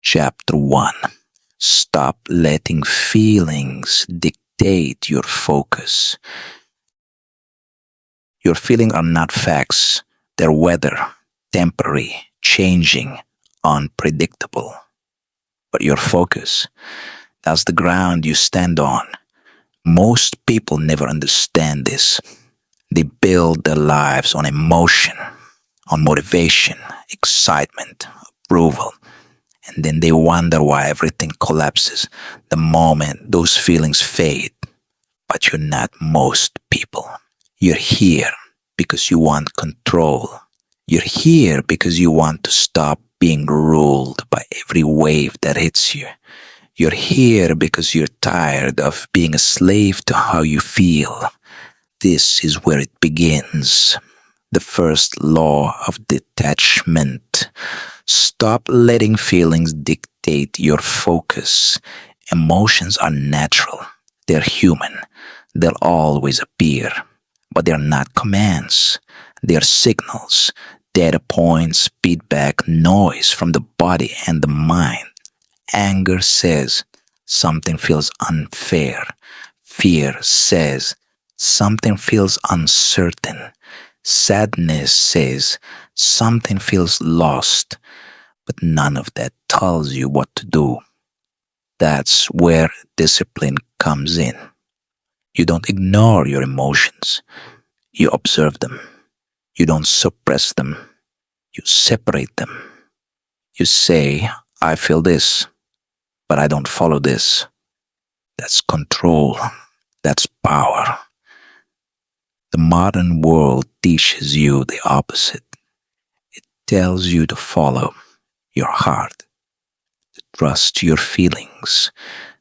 Chapter 1. Stop letting feelings dictate your focus. Your feelings are not facts. They're weather, temporary, changing, unpredictable. But your focus, that's the ground you stand on. Most people never understand this. They build their lives on emotion, on motivation, excitement, approval. And then they wonder why everything collapses the moment those feelings fade. But you're not most people. You're here because you want control. You're here because you want to stop being ruled by every wave that hits you. You're here because you're tired of being a slave to how you feel. This is where it begins. The first law of detachment. Stop letting feelings dictate your focus. Emotions are natural. They're human. They'll always appear. But they're not commands. They're signals, data points, feedback, noise from the body and the mind. Anger says something feels unfair. Fear says something feels uncertain. Sadness says something feels lost. But none of that tells you what to do. That's where discipline comes in. You don't ignore your emotions. You observe them. You don't suppress them. You separate them. You say, I feel this, but I don't follow this. That's control. That's power. The modern world teaches you the opposite. It tells you to follow your heart, to trust your feelings,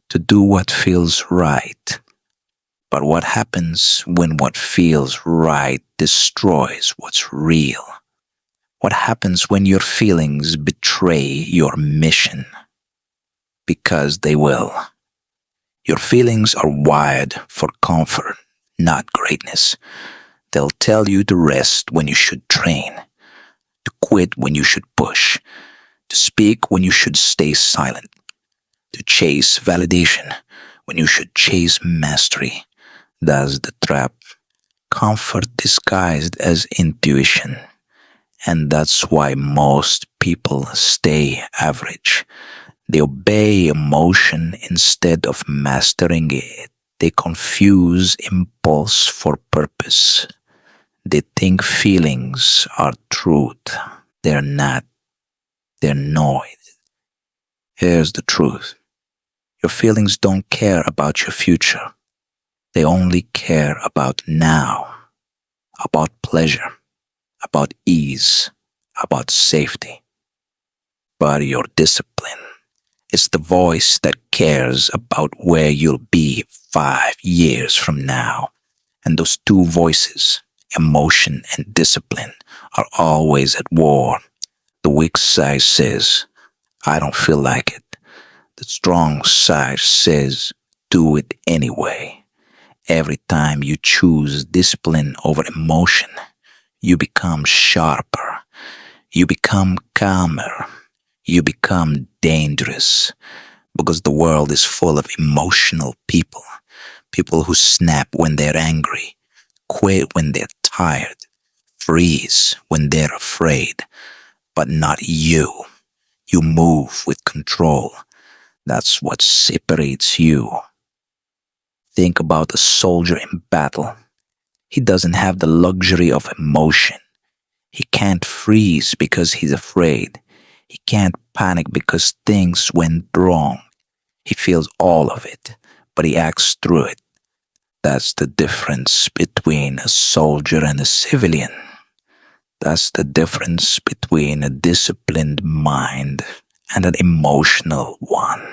to do what feels right. But what happens when what feels right destroys what's real? What happens when your feelings betray your mission? Because they will. Your feelings are wired for comfort, not greatness. They'll tell you to rest when you should train, to quit when you should push, to speak when you should stay silent, to chase validation when you should chase mastery. That's the trap. Comfort disguised as intuition. And that's why most people stay average. They obey emotion instead of mastering it. They confuse impulse for purpose. They think feelings are truth. They're not. They're noise. Here's the truth. Your feelings don't care about your future. They only care about now, about pleasure, about ease, about safety. But your discipline is the voice that cares about where you'll be 5 years from now. And those two voices, emotion and discipline, are always at war. The weak side says, I don't feel like it. The strong side says, do it anyway. Every time you choose discipline over emotion, you become sharper. You become calmer. You become dangerous. Because the world is full of emotional people. People who snap when they're angry, quit when they're tired, freeze when they're afraid. But not you. You move with control. That's what separates you. Think about a soldier in battle. He doesn't have the luxury of emotion. He can't freeze because he's afraid. He can't panic because things went wrong. He feels all of it, but he acts through it. That's the difference between a soldier and a civilian. That's the difference between a disciplined mind and an emotional one.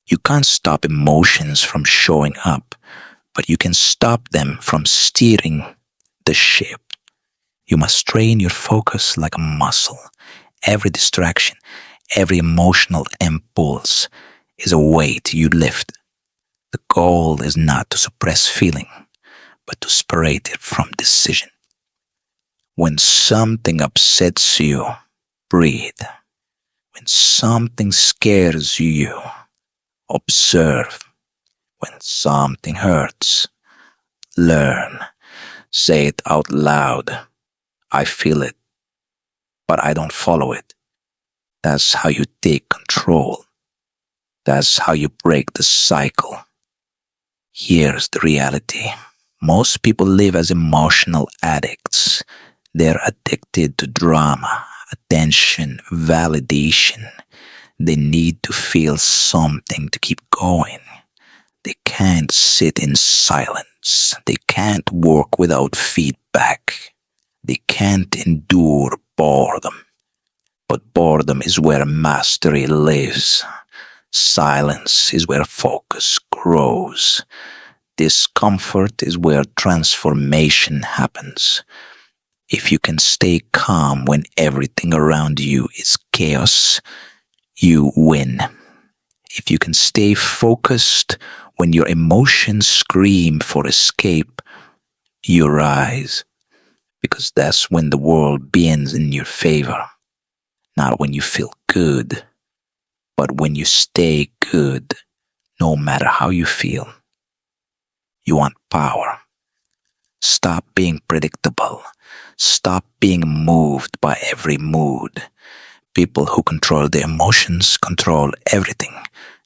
You can't stop emotions from showing up, but you can stop them from steering the ship. You must train your focus like a muscle. Every distraction, every emotional impulse is a weight you lift. The goal is not to suppress feeling, but to separate it from decision. When something upsets you, breathe. When something scares you, observe. When something hurts, learn. Say it out loud. I feel it, but I don't follow it. That's how you take control. That's how you break the cycle. Here's the reality. Most people live as emotional addicts. They're addicted to drama, attention, validation. They need to feel something to keep going. They can't sit in silence. They can't work without feedback. They can't endure boredom. But boredom is where mastery lives. Silence is where focus grows. Discomfort is where transformation happens. If you can stay calm when everything around you is chaos, you win. If you can stay focused when your emotions scream for escape, you rise. Because that's when the world bends in your favor. Not when you feel good, but when you stay good, no matter how you feel. You want power. Stop being predictable. Stop being moved by every mood. People who control their emotions control everything.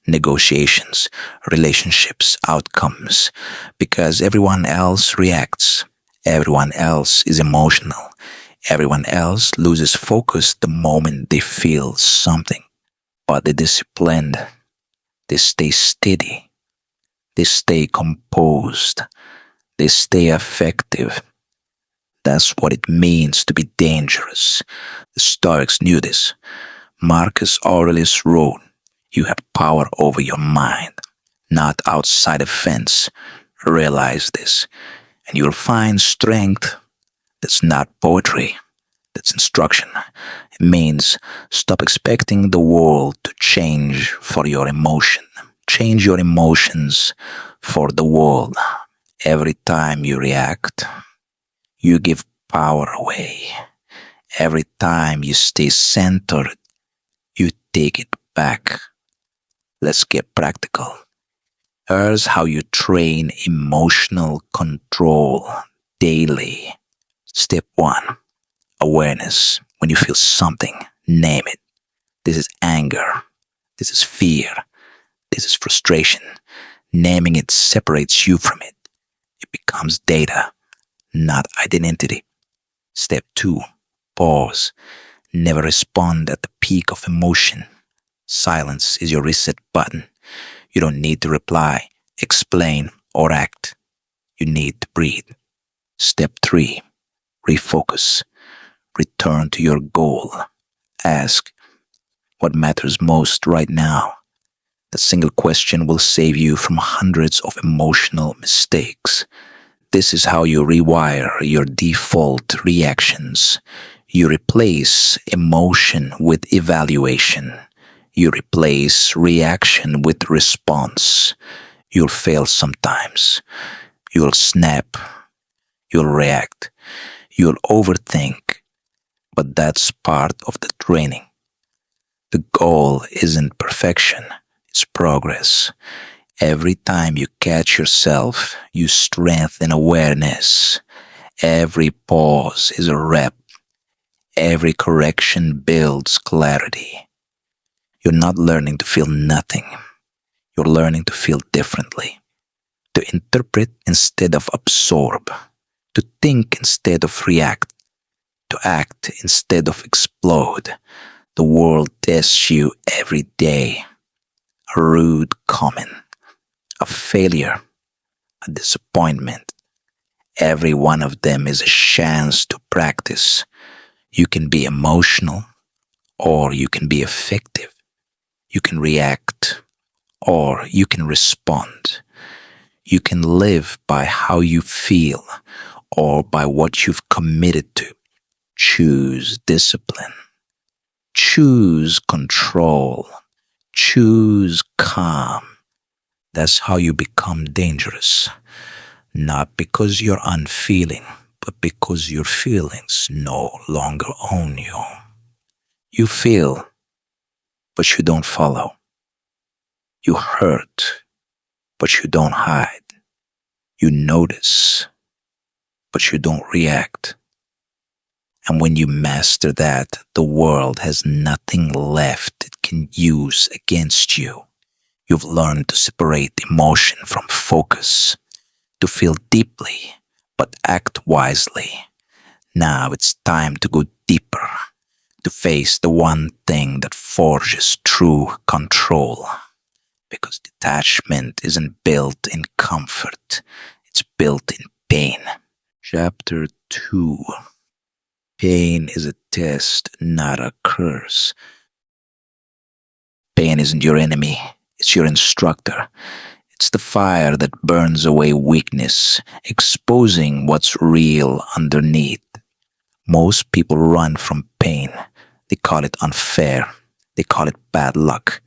Negotiations, relationships, outcomes. Because everyone else reacts. Everyone else is emotional. Everyone else loses focus the moment they feel something. But the disciplined, they stay steady. They stay composed. They stay effective. That's what it means to be dangerous. The Stoics knew this. Marcus Aurelius wrote, "You have power over your mind, not outside a fence. Realize this, and you'll find strength. That's not poetry. That's instruction. It means stop expecting the world to change for your emotion. Change your emotions for the world. Every time you react, you give power away. Every time you stay centered, you take it back. Let's get practical. Here's how you train emotional control daily. Step 1. Awareness. When you feel something, name it. This is anger. This is fear. This is frustration. Naming it separates you from it. It becomes data, not identity. Step 2. Pause. Never respond at the peak of emotion. Silence is your reset button. You don't need to reply, explain, or act. You need to breathe. Step 3. Refocus. Return to your goal. Ask, what matters most right now? The single question will save you from hundreds of emotional mistakes. This is how you rewire your default reactions. You replace emotion with evaluation. You replace reaction with response. You'll fail sometimes. You'll snap. You'll react. You'll overthink. But that's part of the training. The goal isn't perfection, it's progress. Every time you catch yourself, you strengthen awareness. Every pause is a rep. Every correction builds clarity. You're not learning to feel nothing. You're learning to feel differently. To interpret instead of absorb. To think instead of react. To act instead of explode. The world tests you every day. A rude comment, a failure, a disappointment. Every one of them is a chance to practice. You can be emotional or you can be effective. You can react or you can respond. You can live by how you feel or by what you've committed to. Choose discipline. Choose control. Choose calm. That's how you become dangerous. Not because you're unfeeling, but because your feelings no longer own you. You feel, but you don't follow. You hurt, but you don't hide. You notice, but you don't react. And when you master that, the world has nothing left it can use against you. You've learned to separate emotion from focus, to feel deeply, but act wisely. Now it's time to go deeper, to face the one thing that forges true control. Because detachment isn't built in comfort, it's built in pain. Chapter 2. Pain is a test, not a curse. Pain isn't your enemy, it's your instructor. It's the fire that burns away weakness, exposing what's real underneath. Most people run from pain. They call it unfair. They call it bad luck.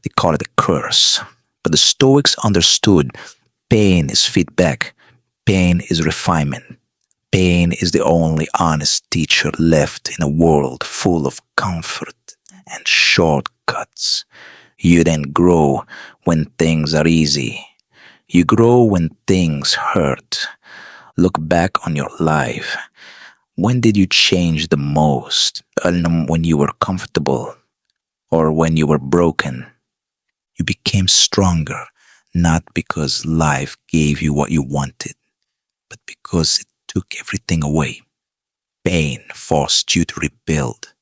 They call it a curse. But the Stoics understood pain is feedback. Pain is refinement. Pain is the only honest teacher left in a world full of comfort and shortcuts. You didn't grow when things are easy. You grow when things hurt. Look back on your life. When did you change the most? When you were comfortable or when you were broken? You became stronger, not because life gave you what you wanted, but because it took everything away. Pain forced you to rebuild.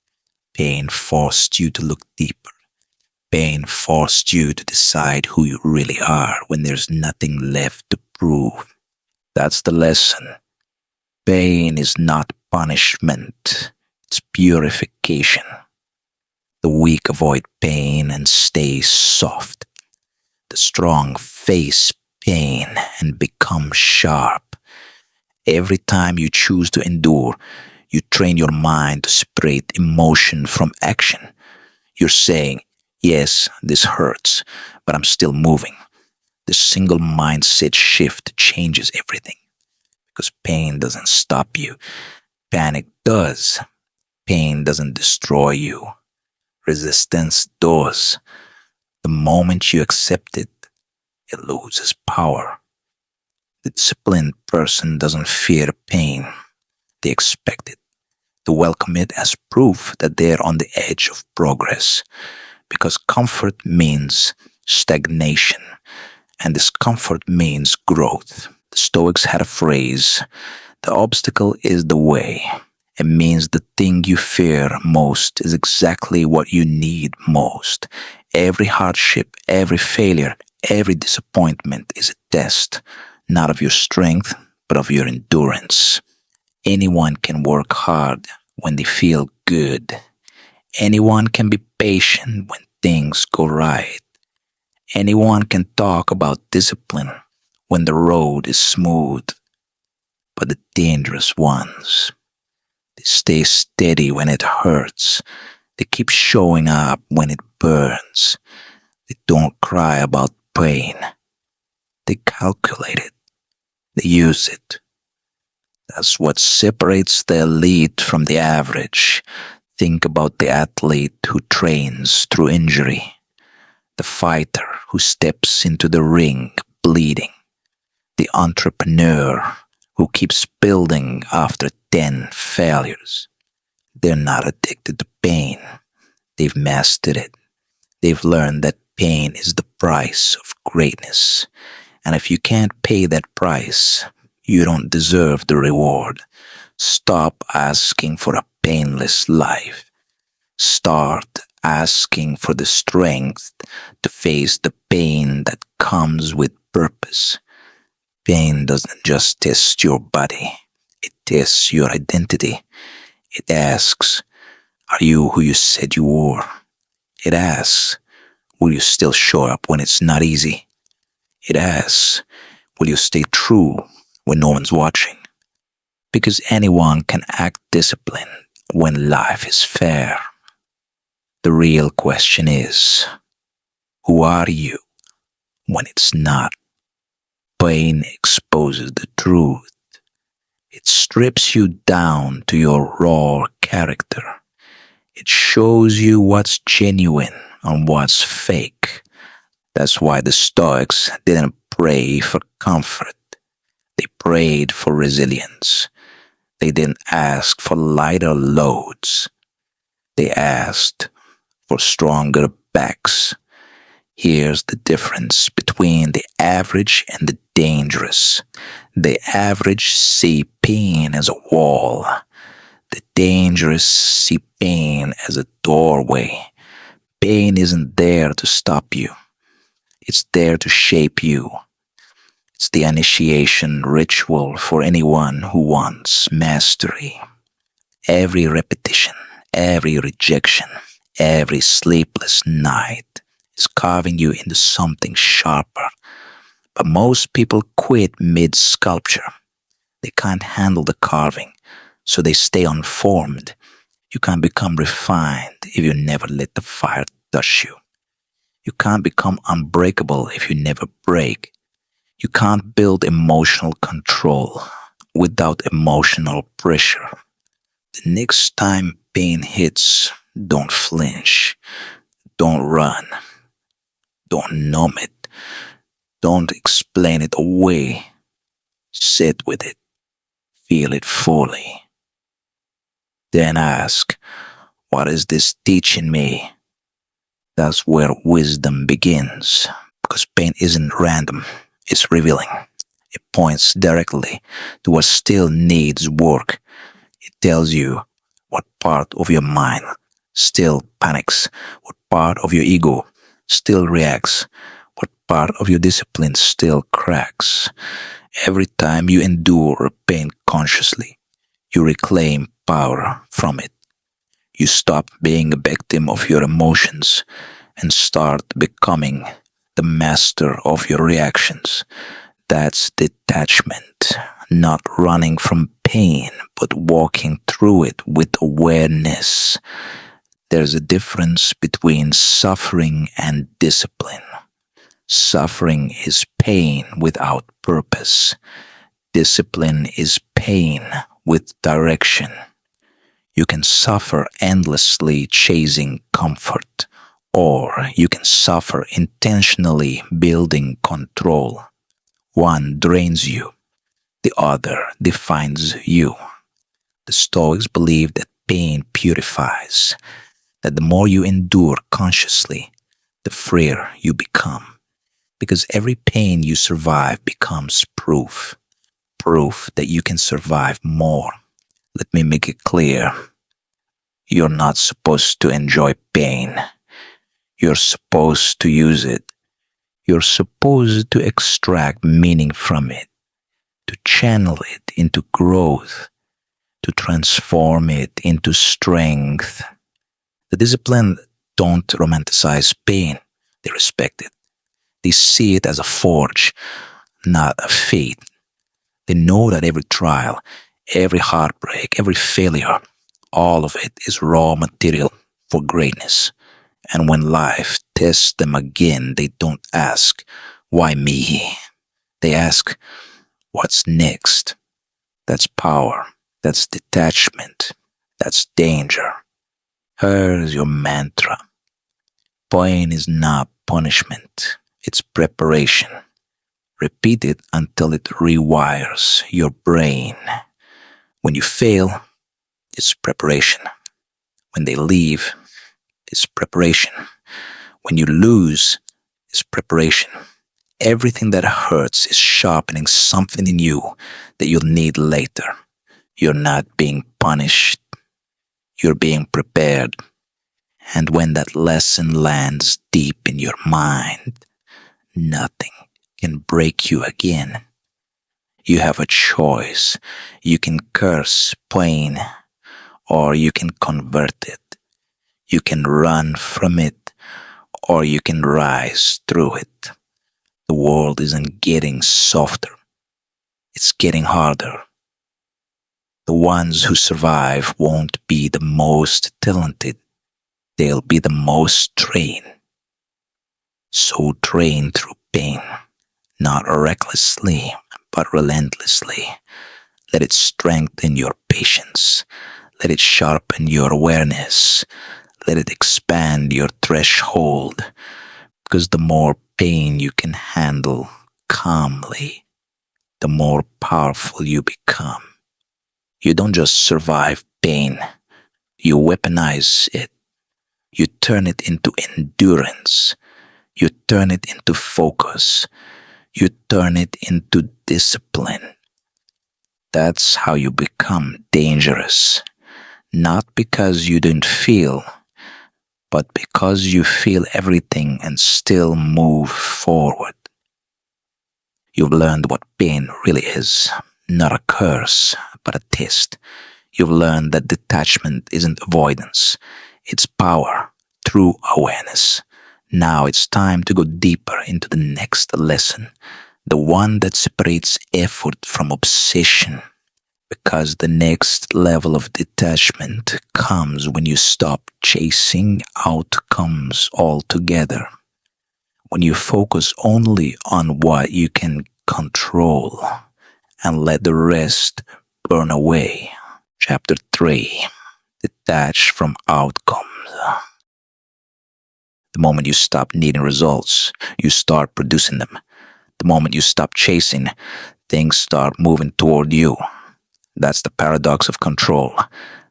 Pain forced you to look deeper. Pain forced you to decide who you really are when there's nothing left to prove. That's the lesson. Pain is not punishment, it's purification. The weak avoid pain and stay soft. The strong face pain and become sharp. Every time you choose to endure, you train your mind to separate emotion from action. You're saying, yes, this hurts, but I'm still moving. This single mindset shift changes everything. Because pain doesn't stop you. Panic does. Pain doesn't destroy you. Resistance does. The moment you accept it, it loses power. The disciplined person doesn't fear pain. They expect it. They welcome it as proof that they're on the edge of progress. Because comfort means stagnation, and discomfort means growth. The Stoics had a phrase, the obstacle is the way. It means the thing you fear most is exactly what you need most. Every hardship, every failure, every disappointment is a test, not of your strength, but of your endurance. Anyone can work hard when they feel good. Anyone can be patient when things go right. Anyone can talk about discipline when the road is smooth. But the dangerous ones, they stay steady when it hurts. They keep showing up when it burns. They don't cry about pain. They calculate it. They use it. That's what separates the elite from the average. Think about the athlete who trains through injury. The fighter who steps into the ring bleeding. The entrepreneur who keeps building after 10 failures. They're not addicted to pain. They've mastered it. They've learned that pain is the price of greatness. And if you can't pay that price, you don't deserve the reward. Stop asking for a painless life. Start asking for the strength to face the pain that comes with purpose. Pain doesn't just test your body, it tests your identity. It asks, are you who you said you were? It asks, will you still show up when it's not easy? It asks, will you stay true when no one's watching? Because anyone can act disciplined when life is fair. The real question is, who are you when it's not? Pain exposes the truth. It strips you down to your raw character. It shows you what's genuine on what's fake. That's why the Stoics didn't pray for comfort. They prayed for resilience. They didn't ask for lighter loads. They asked for stronger backs. Here's the difference between the average and the dangerous. The average see pain as a wall. The dangerous see pain as a doorway. Pain isn't there to stop you. It's there to shape you. It's the initiation ritual for anyone who wants mastery. Every repetition, every rejection, every sleepless night is carving you into something sharper. But most people quit mid-sculpture. They can't handle the carving, so they stay unformed. You can't become refined if you never let the fire touch you. You can't become unbreakable if you never break. You can't build emotional control without emotional pressure. The next time pain hits, don't flinch. Don't run. Don't numb it. Don't explain it away. Sit with it. Feel it fully. Then ask, what is this teaching me? That's where wisdom begins. Because pain isn't random, it's revealing. It points directly to what still needs work. It tells you what part of your mind still panics, what part of your ego still reacts, what part of your discipline still cracks. Every time you endure pain consciously, you reclaim power from it. You stop being a victim of your emotions and start becoming the master of your reactions. That's detachment, not running from pain, but walking through it with awareness. There's a difference between suffering and discipline. Suffering is pain without purpose. Discipline is pain with direction. You can suffer endlessly chasing comfort, or you can suffer intentionally building control. One drains you, the other defines you. The Stoics believe that pain purifies, that the more you endure consciously, the freer you become. Because every pain you survive becomes proof that you can survive more. Let me make it clear. You're not supposed to enjoy pain. You're supposed to use it. You're supposed to extract meaning from it, to channel it into growth, to transform it into strength. The disciplined don't romanticize pain. They respect it. They see it as a forge, not a fate. They know that every trial, every heartbreak, every failure, all of it is raw material for greatness. And when life tests them again, they don't ask, why me? They ask, what's next? That's power. That's detachment. That's danger. Here's your mantra. Pain is not punishment. It's preparation. Repeat it until it rewires your brain. When you fail, it's preparation. When they leave, it's preparation. When you lose, it's preparation. Everything that hurts is sharpening something in you that you'll need later. You're not being punished. You're being prepared. And when that lesson lands deep in your mind, nothing can break you again. You have a choice. You can curse pain, or you can convert it. You can run from it, or you can rise through it. The world isn't getting softer. It's getting harder. The ones who survive won't be the most talented. They'll be the most trained. So train through pain, not recklessly, but relentlessly. Let it strengthen your patience. Let it sharpen your awareness. Let it expand your threshold, because the more pain you can handle calmly, the more powerful you become. You don't just survive pain, you weaponize it. You turn it into endurance. You turn it into focus. You turn it into discipline. That's how you become dangerous. Not because you didn't feel, but because you feel everything and still move forward. You've learned what pain really is, not a curse, but a test. You've learned that detachment isn't avoidance, it's power through awareness. Now it's time to go deeper into the next lesson, the one that separates effort from obsession. Because the next level of detachment comes when you stop chasing outcomes altogether. When you focus only on what you can control and let the rest burn away. Chapter 3: Detached from outcomes. The moment you stop needing results, you start producing them. The moment you stop chasing, things start moving toward you. That's the paradox of control.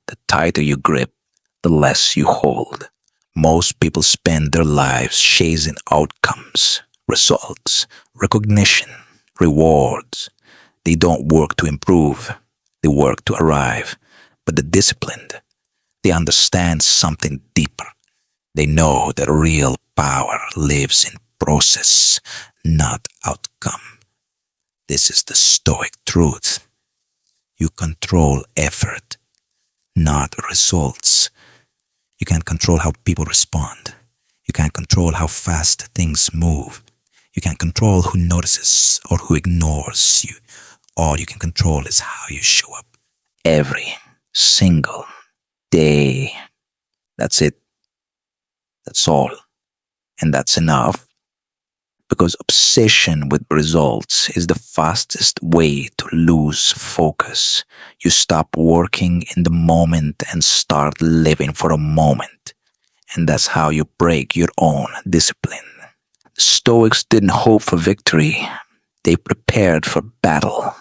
The tighter you grip, the less you hold. Most people spend their lives chasing outcomes, results, recognition, rewards. They don't work to improve, they work to arrive. But the disciplined, they understand something deeper. They know that real power lives in process, not outcome. This is the stoic truth. You control effort, not results. You can't control how people respond. You can't control how fast things move. You can't control who notices or who ignores you. All you can control is how you show up every single day. That's it. That's all. And that's enough. Because obsession with results is the fastest way to lose focus. You stop working in the moment and start living for a moment. And that's how you break your own discipline. The Stoics didn't hope for victory. They prepared for battle.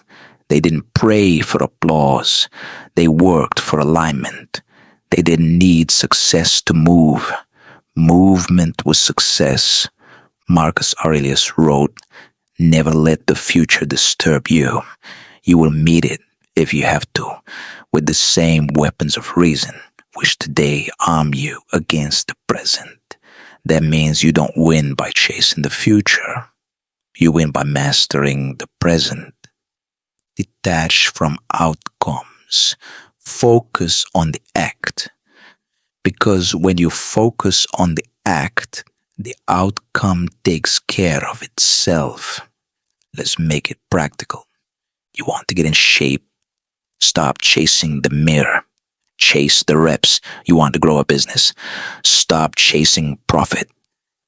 They didn't pray for applause. They worked for alignment. They didn't need success to move. Movement was success. Marcus Aurelius wrote, "Never let the future disturb you. You will meet it, if you have to, with the same weapons of reason, which today arm you against the present." That means you don't win by chasing the future. You win by mastering the present. Detach from outcomes. Focus on the act. Because when you focus on the act, the outcome takes care of itself. Let's make it practical. You want to get in shape? Stop chasing the mirror. Chase the reps. You want to grow a business? Stop chasing profit.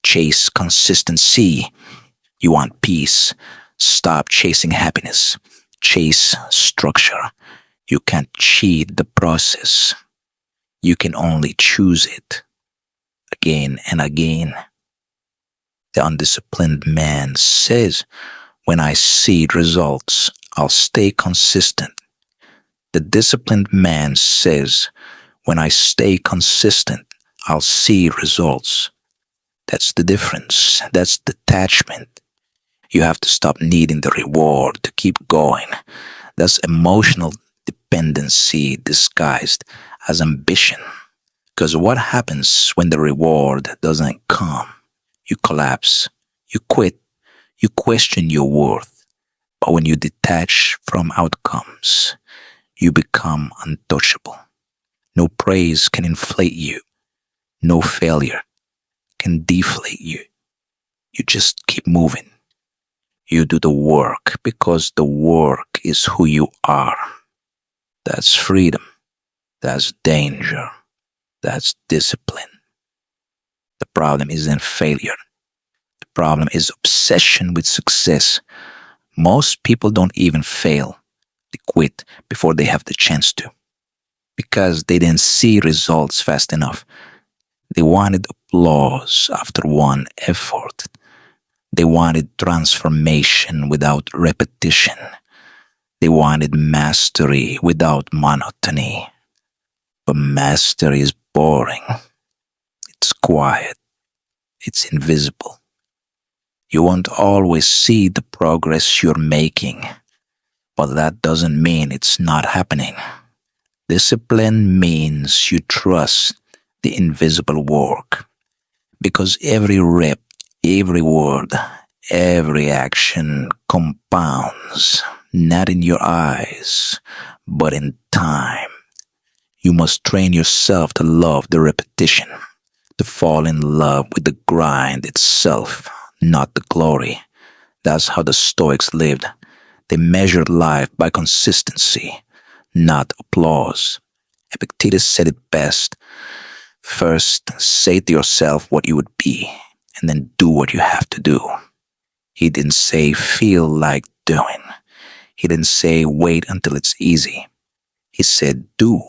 Chase consistency. You want peace? Stop chasing happiness. Chase structure. You can't cheat the process. You can only choose it again and again. The undisciplined man says, "When I see results, I'll stay consistent." The disciplined man says, "When I stay consistent, I'll see results." That's the difference. That's detachment. You have to stop needing the reward to keep going. That's emotional dependency disguised as ambition. Because what happens when the reward doesn't come? You collapse, you quit, you question your worth. But when you detach from outcomes, you become untouchable. No praise can inflate you. No failure can deflate you. You just keep moving. You do the work because the work is who you are. That's freedom. That's danger. That's discipline. The problem isn't failure. The problem is obsession with success. Most people don't even fail. They quit before they have the chance to. Because they didn't see results fast enough. They wanted applause after one effort. They wanted transformation without repetition. They wanted mastery without monotony. But mastery is boring. It's quiet. It's invisible. You won't always see the progress you're making, but that doesn't mean it's not happening. Discipline means you trust the invisible work because every rep, every word, every action compounds, not in your eyes, but in time. You must train yourself to love the repetition, to fall in love with the grind itself, not the glory. That's how the Stoics lived. They measured life by consistency, not applause. Epictetus said it best. First, say to yourself what you would be, and then do what you have to do. He didn't say feel like doing. He didn't say wait until it's easy. He said do,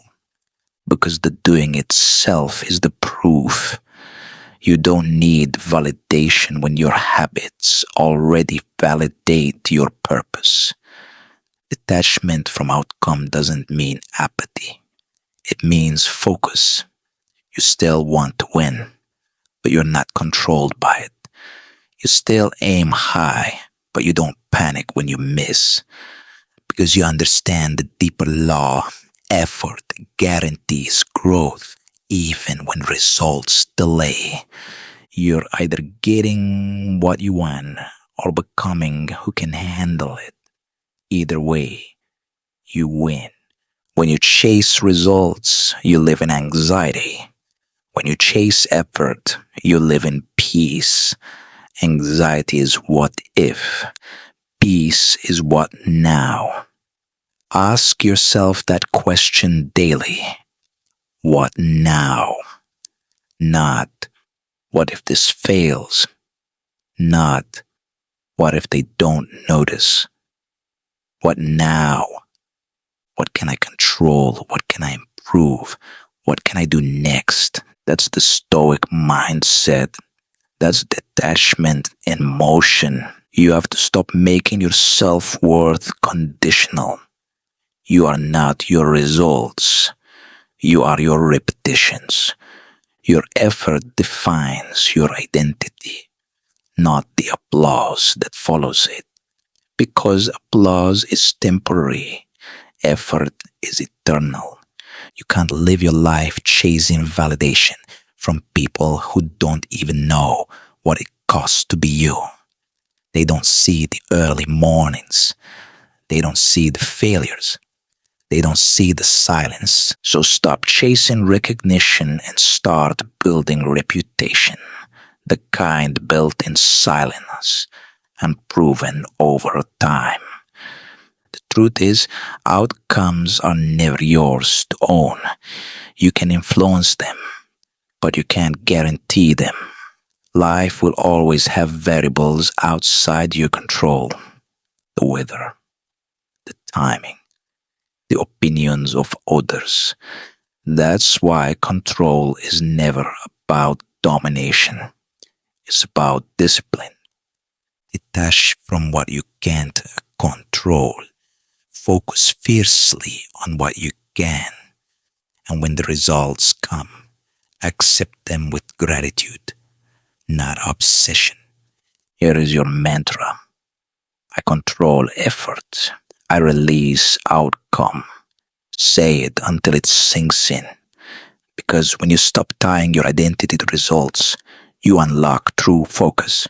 because the doing itself is the proof. You don't need validation when your habits already validate your purpose. Detachment from outcome doesn't mean apathy. It means focus. You still want to win, but you're not controlled by it. You still aim high, but you don't panic when you miss, because you understand the deeper law. Effort guarantees growth even when results delay. You're either getting what you want or becoming who can handle it. Either way, you win. When you chase results, you live in anxiety. When you chase effort, you live in peace. Anxiety is what if. Peace is what now. Ask yourself that question daily. What now? Not what if this fails? Not what if they don't notice? What now? What can I control? What can I improve? What can I do next? That's the Stoic mindset. That's detachment in motion. You have to stop making your self-worth conditional. You are not your results. You are your repetitions. Your effort defines your identity, not the applause that follows it. Because applause is temporary, effort is eternal. You can't live your life chasing validation from people who don't even know what it costs to be you. They don't see the early mornings. They don't see the failures. They don't see the silence. So stop chasing recognition and start building reputation. The kind built in silence and proven over time. The truth is, outcomes are never yours to own. You can influence them, but you can't guarantee them. Life will always have variables outside your control. The weather, the timing, the opinions of others. That's why control is never about domination. It's about discipline. Detach from what you can't control. Focus fiercely on what you can. And when the results come, accept them with gratitude, not obsession. Here is your mantra. I control effort. I release outcome. Say it until it sinks in. Because when you stop tying your identity to results, you unlock true focus.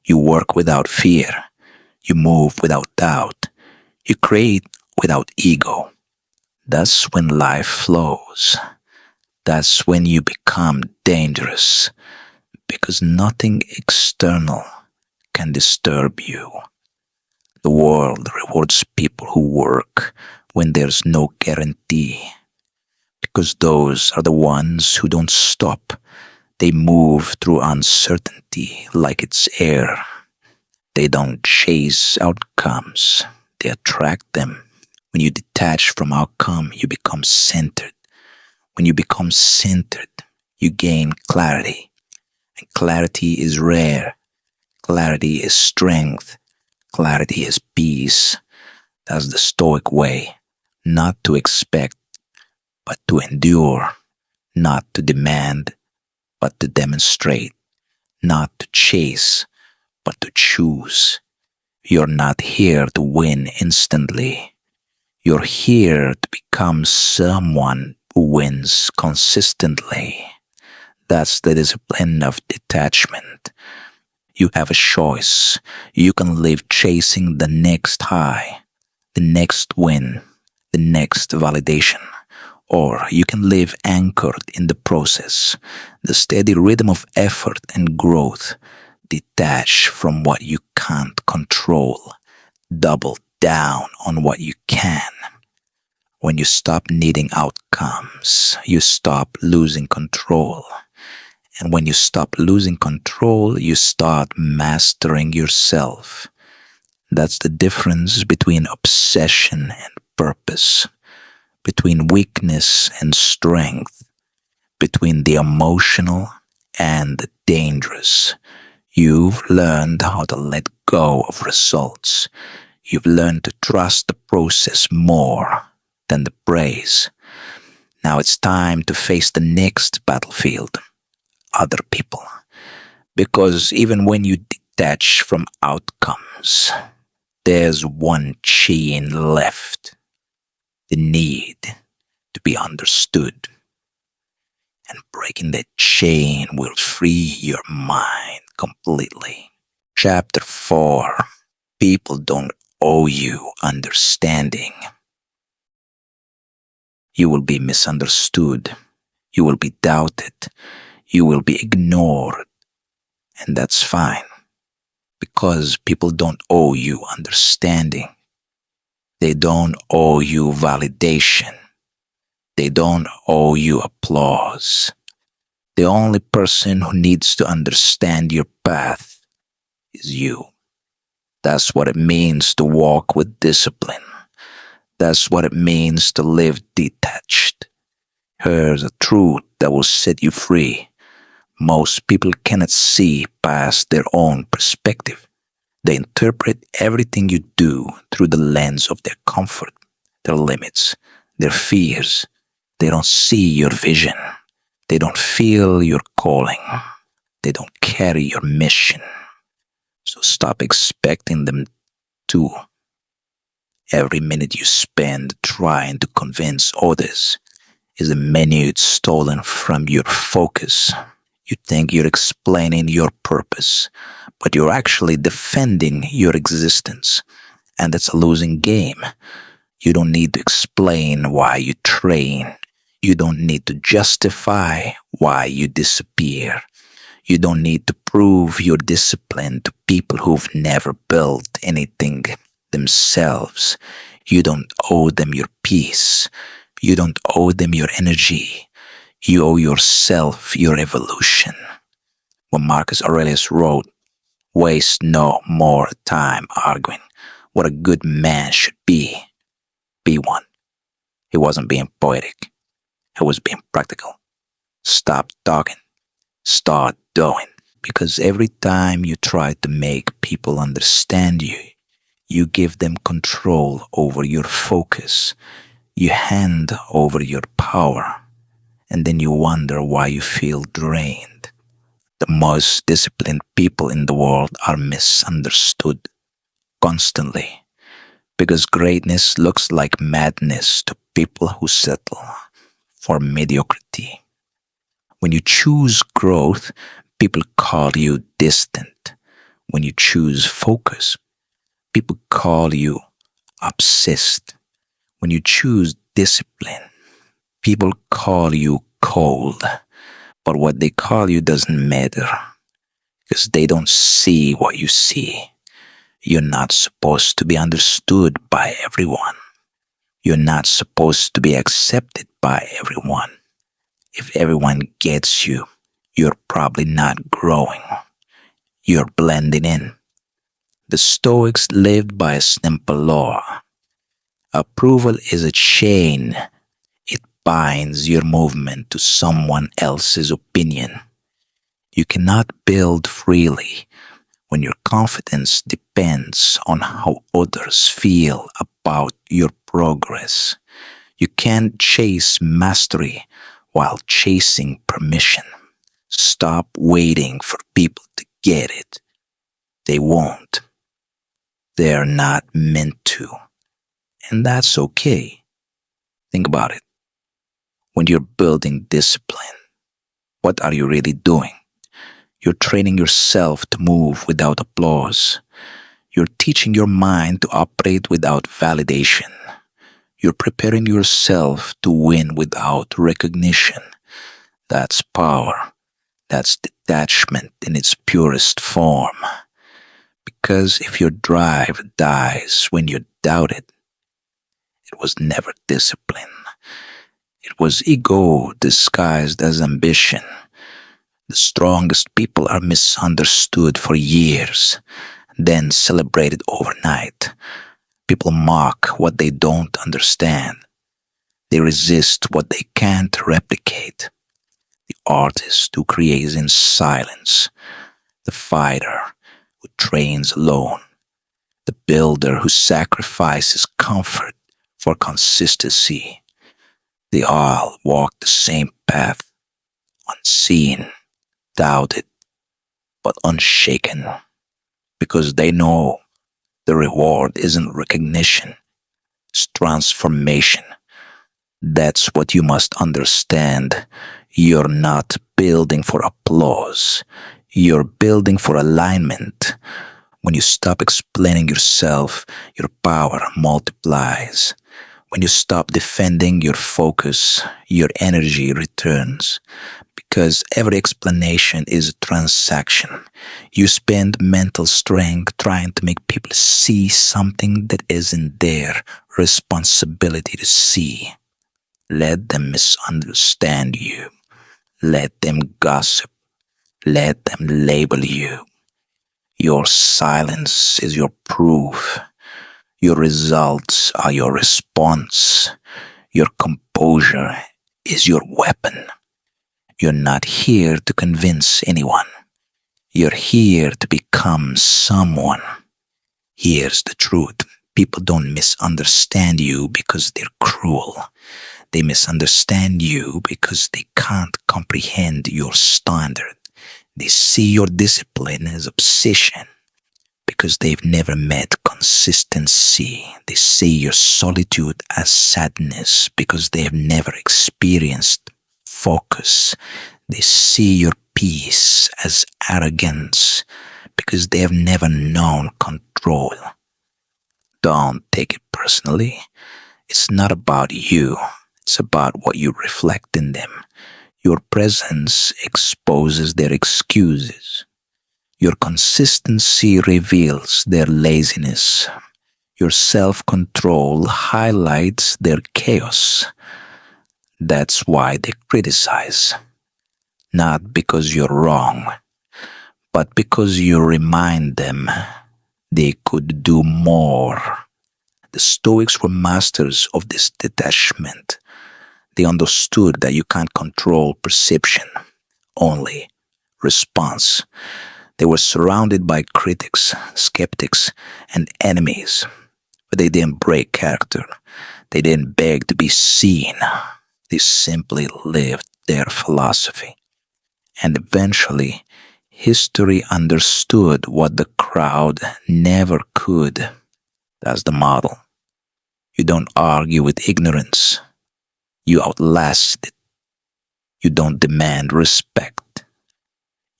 You work without fear. You move without doubt. You create without ego. That's when life flows. That's when you become dangerous. Because nothing external can disturb you. The world rewards people who work when there's no guarantee. Because those are the ones who don't stop. They move through uncertainty like it's air. They don't chase outcomes. They attract them. When you detach from outcome, you become centered. When you become centered, you gain clarity. And clarity is rare. Clarity is strength. Clarity is peace. That's the stoic way. Not to expect, but to endure. Not to demand, but to demonstrate. Not to chase, but to choose. You're not here to win instantly. You're here to become someone who wins consistently. That's the discipline of detachment. You have a choice. You can live chasing the next high, the next win, the next validation. Or you can live anchored in the process, the steady rhythm of effort and growth, detached from what you can't control, double down on what you can. When you stop needing outcomes, you stop losing control. And when you stop losing control, you start mastering yourself. That's the difference between obsession and purpose, between weakness and strength, between the emotional and the dangerous. You've learned how to let go of results. You've learned to trust the process more than the praise. Now it's time to face the next battlefield, other people. Because even when you detach from outcomes, there's one chain left, the need to be understood. And breaking that chain will free your mind completely. Chapter 4. People don't owe you understanding. You will be misunderstood. You will be doubted. You will be ignored. And that's fine. Because people don't owe you understanding. They don't owe you validation. They don't owe you applause. The only person who needs to understand your path is you. That's what it means to walk with discipline. That's what it means to live detached. Here's a truth that will set you free. Most people cannot see past their own perspective. They interpret everything you do through the lens of their comfort, their limits, their fears. They don't see your vision. They don't feel your calling. They don't carry your mission. So stop expecting them to. Every minute you spend trying to convince others is a minute stolen from your focus. You think you're explaining your purpose, but you're actually defending your existence. And that's a losing game. You don't need to explain why you train. You don't need to justify why you disappear. You don't need to prove your discipline to people who've never built anything themselves. You don't owe them your peace. You don't owe them your energy. You owe yourself your evolution. When Marcus Aurelius wrote, "Waste no more time arguing what a good man should be one." He wasn't being poetic. He was being practical. Stop talking. Start doing. Because every time you try to make people understand you, you give them control over your focus. You hand over your power. And then you wonder why you feel drained. The most disciplined people in the world are misunderstood constantly. Because greatness looks like madness to people who settle for mediocrity. When you choose growth, people call you distant. When you choose focus, people call you obsessed. When you choose discipline, people call you cold. But what they call you doesn't matter because they don't see what you see. You're not supposed to be understood by everyone. You're not supposed to be accepted by everyone. If everyone gets you, you're probably not growing. You're blending in. The Stoics lived by a simple law. Approval is a chain. It binds your movement to someone else's opinion. You cannot build freely when your confidence depends on how others feel about your progress. You can't chase mastery while chasing permission. Stop waiting for people to get it. They won't. They're not meant to. And that's okay. Think about it. When you're building discipline, what are you really doing? You're training yourself to move without applause. You're teaching your mind to operate without validation. You're preparing yourself to win without recognition. That's power. That's detachment in its purest form. Because if your drive dies when you doubt it, it was never discipline. It was ego disguised as ambition. The strongest people are misunderstood for years, then celebrated overnight. People mock what they don't understand. They resist what they can't replicate. The artist who creates in silence, the fighter who trains alone, the builder who sacrifices comfort for consistency. They all walk the same path, unseen, doubted, but unshaken, because they know the reward isn't recognition, it's transformation. That's what you must understand. You're not building for applause. You're building for alignment. When you stop explaining yourself, your power multiplies. When you stop defending your focus, your energy returns. Because every explanation is a transaction. You spend mental strength trying to make people see something that isn't their responsibility to see. Let them misunderstand you. Let them gossip. Let them label you. Your silence is your proof. Your results are your response. Your composure is your weapon. You're not here to convince anyone. You're here to become someone. Here's the truth. People don't misunderstand you because they're cruel. They misunderstand you because they can't comprehend your standard. They see your discipline as obsession because they've never met consistency. They see your solitude as sadness because they have never experienced focus. They see your peace as arrogance because they have never known control. Don't take it personally. It's not about you. It's about what you reflect in them. Your presence exposes their excuses. Your consistency reveals their laziness. Your self-control highlights their chaos. That's why they criticize. Not because you're wrong, but because you remind them they could do more. The Stoics were masters of this detachment. They understood that you can't control perception, only response. They were surrounded by critics, skeptics, and enemies, but they didn't break character. They didn't beg to be seen. They simply lived their philosophy. And eventually, history understood what the crowd never could. That's the model. You don't argue with ignorance. You outlast it. You don't demand respect.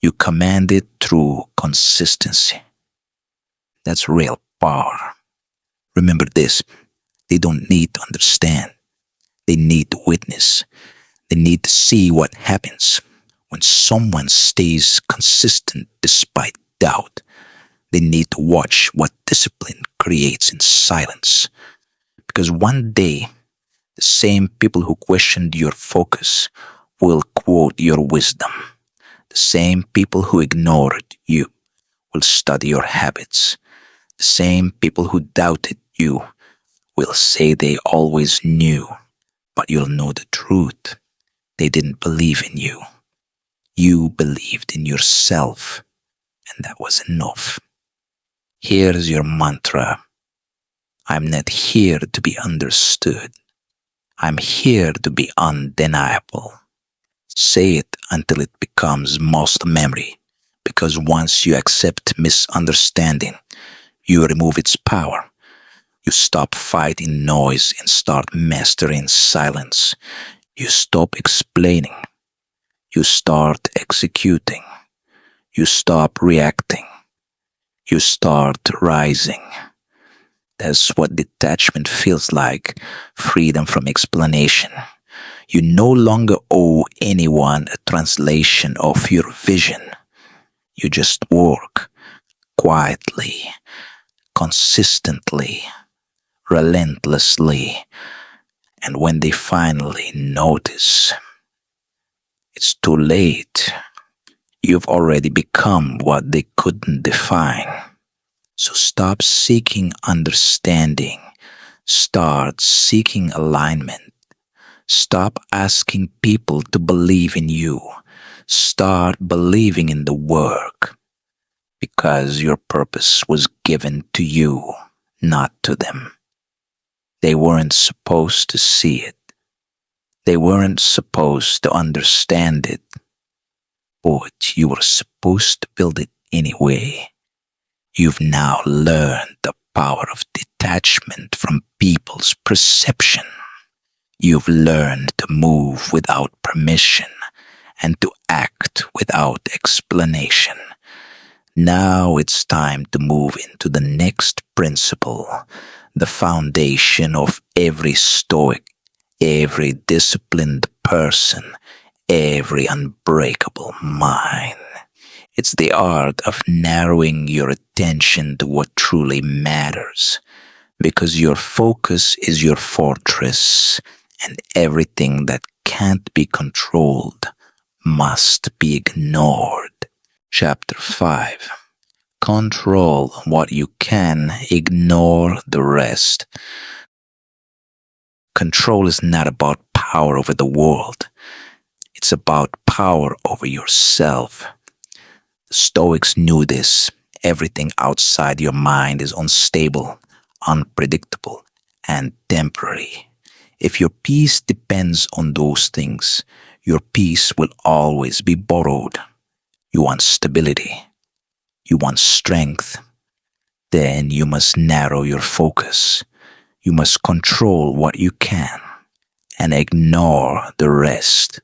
You command it through consistency. That's real power. Remember this. They don't need to understand. They need to witness. They need to see what happens when someone stays consistent despite doubt. They need to watch what discipline creates in silence. Because one day, the same people who questioned your focus will quote your wisdom. The same people who ignored you will study your habits. The same people who doubted you will say they always knew. but you'll know the truth. They didn't believe in you. You believed in yourself, and that was enough. Here's your mantra. I'm not here to be understood. I'm here to be undeniable. Say it until it becomes muscle memory, because once you accept misunderstanding, you remove its power. You stop fighting noise and start mastering silence. You stop explaining. You start executing. You stop reacting. You start rising. That's what detachment feels like, freedom from explanation. You no longer owe anyone a translation of your vision. You just work quietly, consistently, relentlessly. And when they finally notice, it's too late. You've already become what they couldn't define. So stop seeking understanding. Start seeking alignment. Stop asking people to believe in you. Start believing in the work, because your purpose was given to you, not to them. They weren't supposed to see it. They weren't supposed to understand it, but you were supposed to build it anyway. You've now learned the power of detachment from people's perception. You've learned to move without permission and to act without explanation. Now it's time to move into the next principle, the foundation of every stoic, every disciplined person, every unbreakable mind. It's the art of narrowing your attention to what truly matters, because your focus is your fortress, and everything that can't be controlled must be ignored. Chapter 5. Control what you can, ignore the rest. Control is not about power over the world. It's about power over yourself. The Stoics knew this. Everything outside your mind is unstable, unpredictable, and temporary. If your peace depends on those things, your peace will always be borrowed. You want stability. You want strength. Then you must narrow your focus. You must control what you can and ignore the rest.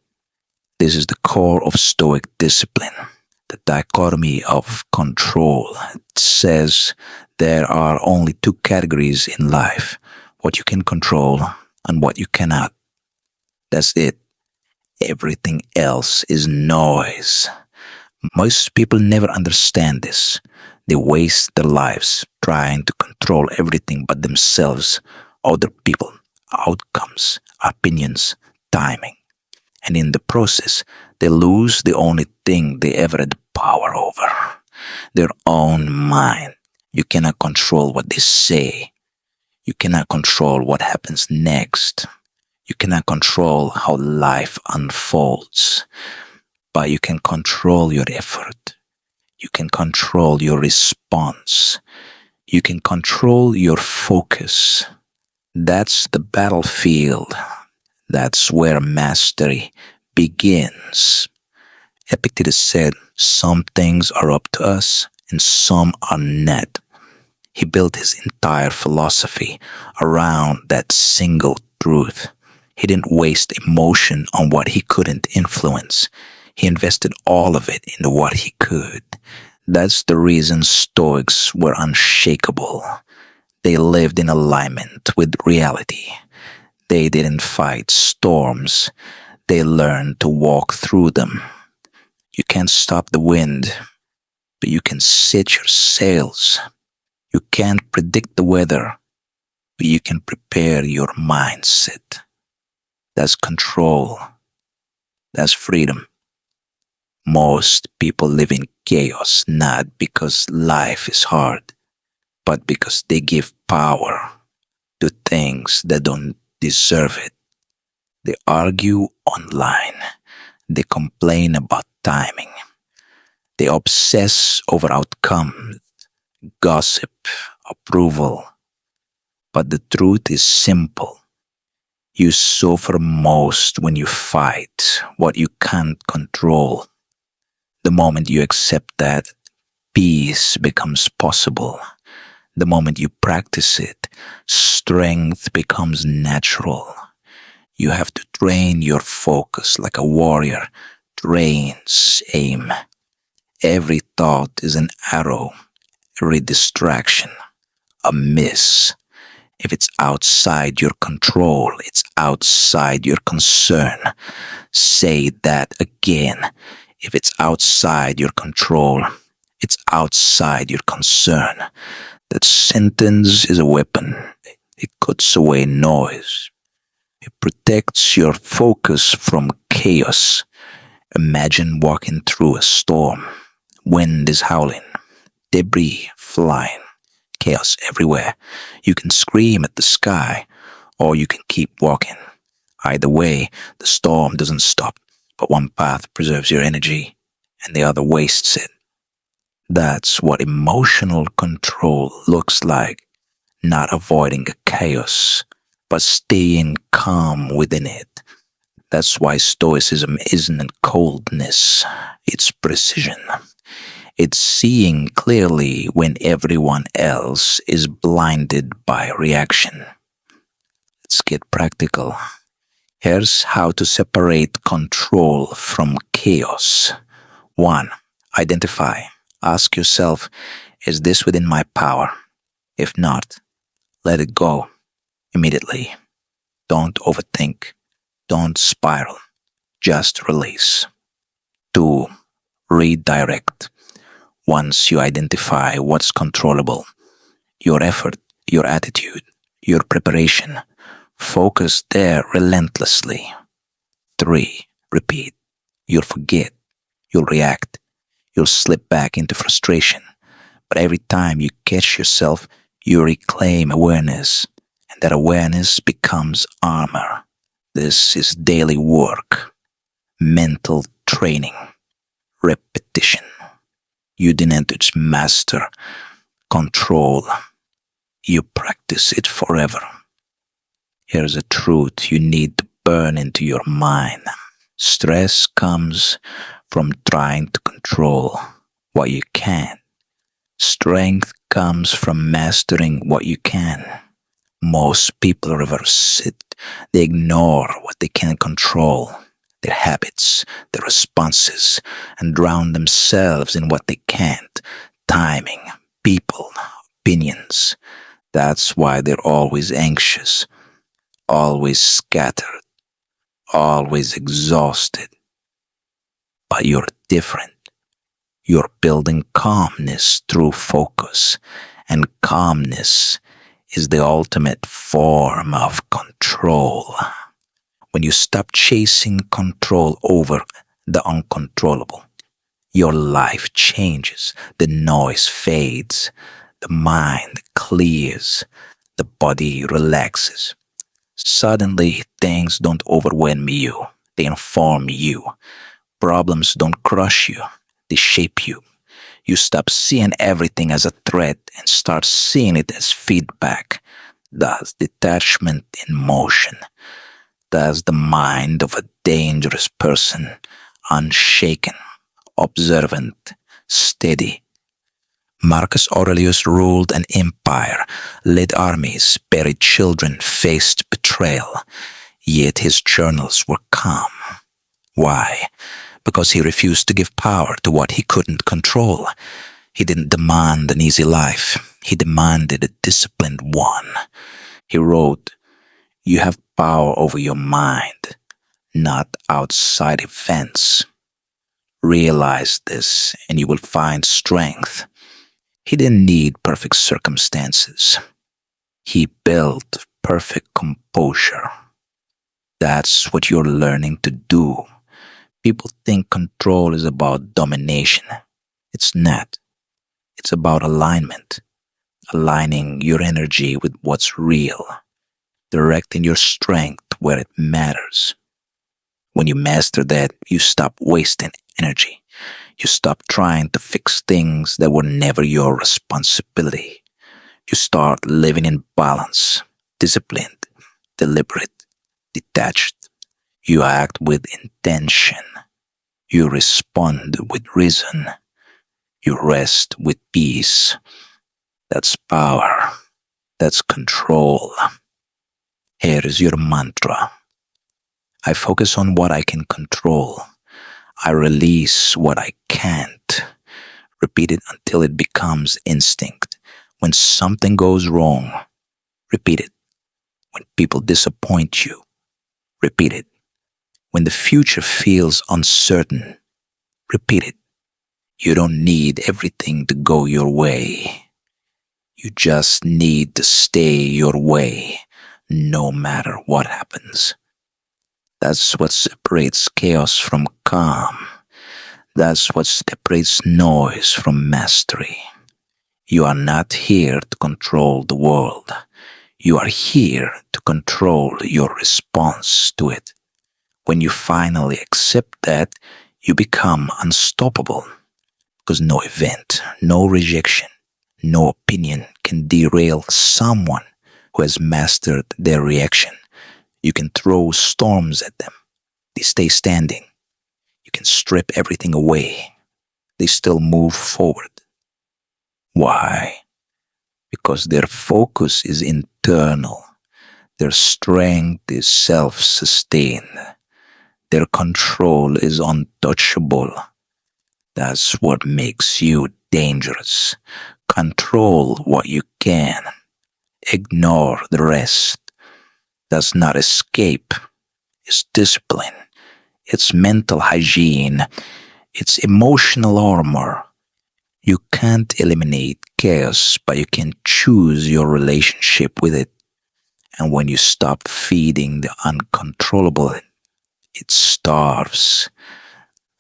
This is the core of Stoic discipline. The dichotomy of control. It says there are only two categories in life: what you can control and what you cannot. That's it. Everything else is noise. Most people never understand this. They waste their lives trying to control everything but themselves, other people, outcomes, opinions, timing. And in the process, they lose the only thing they ever had power over: their own mind. You cannot control what they say. You cannot control what happens next. You cannot control how life unfolds. But you can control your effort. You can control your response. You can control your focus. That's the battlefield. That's where mastery begins. Epictetus said, some things are up to us and some are not. He built his entire philosophy around that single truth. He didn't waste emotion on what he couldn't influence. He invested all of it into what he could. That's the reason Stoics were unshakable. They lived in alignment with reality. They didn't fight storms. They learned to walk through them. You can't stop the wind, but you can set your sails. You can't predict the weather, but you can prepare your mindset. That's control. That's freedom. Most people live in chaos not because life is hard, but because they give power to things that don't deserve it. They argue online. They complain about timing. They obsess over outcomes, gossip, approval. But the truth is simple. You suffer most when you fight what you can't control. The moment you accept that, peace becomes possible. The moment you practice it, strength becomes natural. You have to train your focus like a warrior trains aim. Every thought is an arrow, every distraction, a miss. If it's outside your control, it's outside your concern. Say that again. If it's outside your control, it's outside your concern. That sentence is a weapon. It cuts away noise. It protects your focus from chaos. Imagine walking through a storm. Wind is howling, debris flying, chaos everywhere. You can scream at the sky, or you can keep walking. Either way, the storm doesn't stop, but one path preserves your energy, and the other wastes it. That's what emotional control looks like. Not avoiding a chaos, but staying calm within it. That's why stoicism isn't coldness, it's precision. It's seeing clearly when everyone else is blinded by reaction. Let's get practical. Here's how to separate control from chaos. 1. Identify. Ask yourself, is this within my power? If not, let it go immediately. Don't overthink. Don't spiral. Just release. 2. Redirect. Once you identify what's controllable, your effort, your attitude, your preparation, focus there relentlessly. 3. Repeat. You'll forget. You'll react. You'll slip back into frustration. But every time you catch yourself, you reclaim awareness, and that awareness becomes armor. This is daily work, mental training, repetition. You didn't just master control, you practice it forever. Here's a truth you need to burn into your mind. Stress comes from trying to control what you can. Strength comes from mastering what you can. Most people reverse it. They ignore what they can control, their habits, their responses, and drown themselves in what they can't. Timing, people, opinions. That's why they're always anxious, always scattered, always exhausted. But you're different. You're building calmness through focus, and calmness is the ultimate form of control. When you stop chasing control over the uncontrollable, your life changes, the noise fades, the mind clears, the body relaxes. Suddenly, things don't overwhelm you, they inform you. Problems don't crush you, they shape you. You stop seeing everything as a threat and start seeing it as feedback. That's detachment in motion. That's the mind of a dangerous person, unshaken, observant, steady. Marcus Aurelius ruled an empire, led armies, buried children, faced betrayal. Yet his journals were calm. Why? Because he refused to give power to what he couldn't control. He didn't demand an easy life. He demanded a disciplined one. He wrote, "You have power over your mind, not outside events. Realize this and you will find strength." He didn't need perfect circumstances. He built perfect composure. That's what you're learning to do. People think control is about domination. It's not. It's about alignment. Aligning your energy with what's real. Directing your strength where it matters. When you master that, you stop wasting energy. You stop trying to fix things that were never your responsibility. You start living in balance, disciplined, deliberate, detached. You act with intention. You respond with reason. You rest with peace. That's power. That's control. Here is your mantra. I focus on what I can control. I release what I can't. Repeat it until it becomes instinct. When something goes wrong, repeat it. When people disappoint you, repeat it. When the future feels uncertain, repeat it. You don't need everything to go your way. You just need to stay your way, no matter what happens. That's what separates chaos from calm. That's what separates noise from mastery. You are not here to control the world. You are here to control your response to it. When you finally accept that, you become unstoppable. Because no event, no rejection, no opinion can derail someone who has mastered their reaction. You can throw storms at them. They stay standing. You can strip everything away. They still move forward. Why? Because their focus is internal. Their strength is self-sustained. Their control is untouchable. That's what makes you dangerous. Control what you can. Ignore the rest. That's not escape. It's discipline. It's mental hygiene. It's emotional armor. You can't eliminate chaos, but you can choose your relationship with it. And when you stop feeding the uncontrollable, it starves.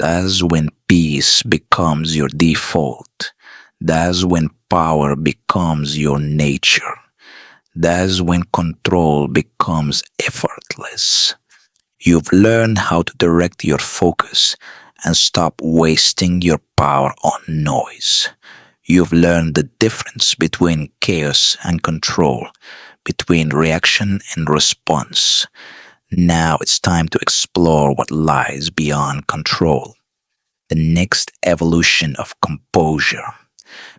That's when peace becomes your default. That's when power becomes your nature. That's when control becomes effortless. You've learned how to direct your focus and stop wasting your power on noise. You've learned the difference between chaos and control, between reaction and response. Now it's time to explore what lies beyond control, the next evolution of composure.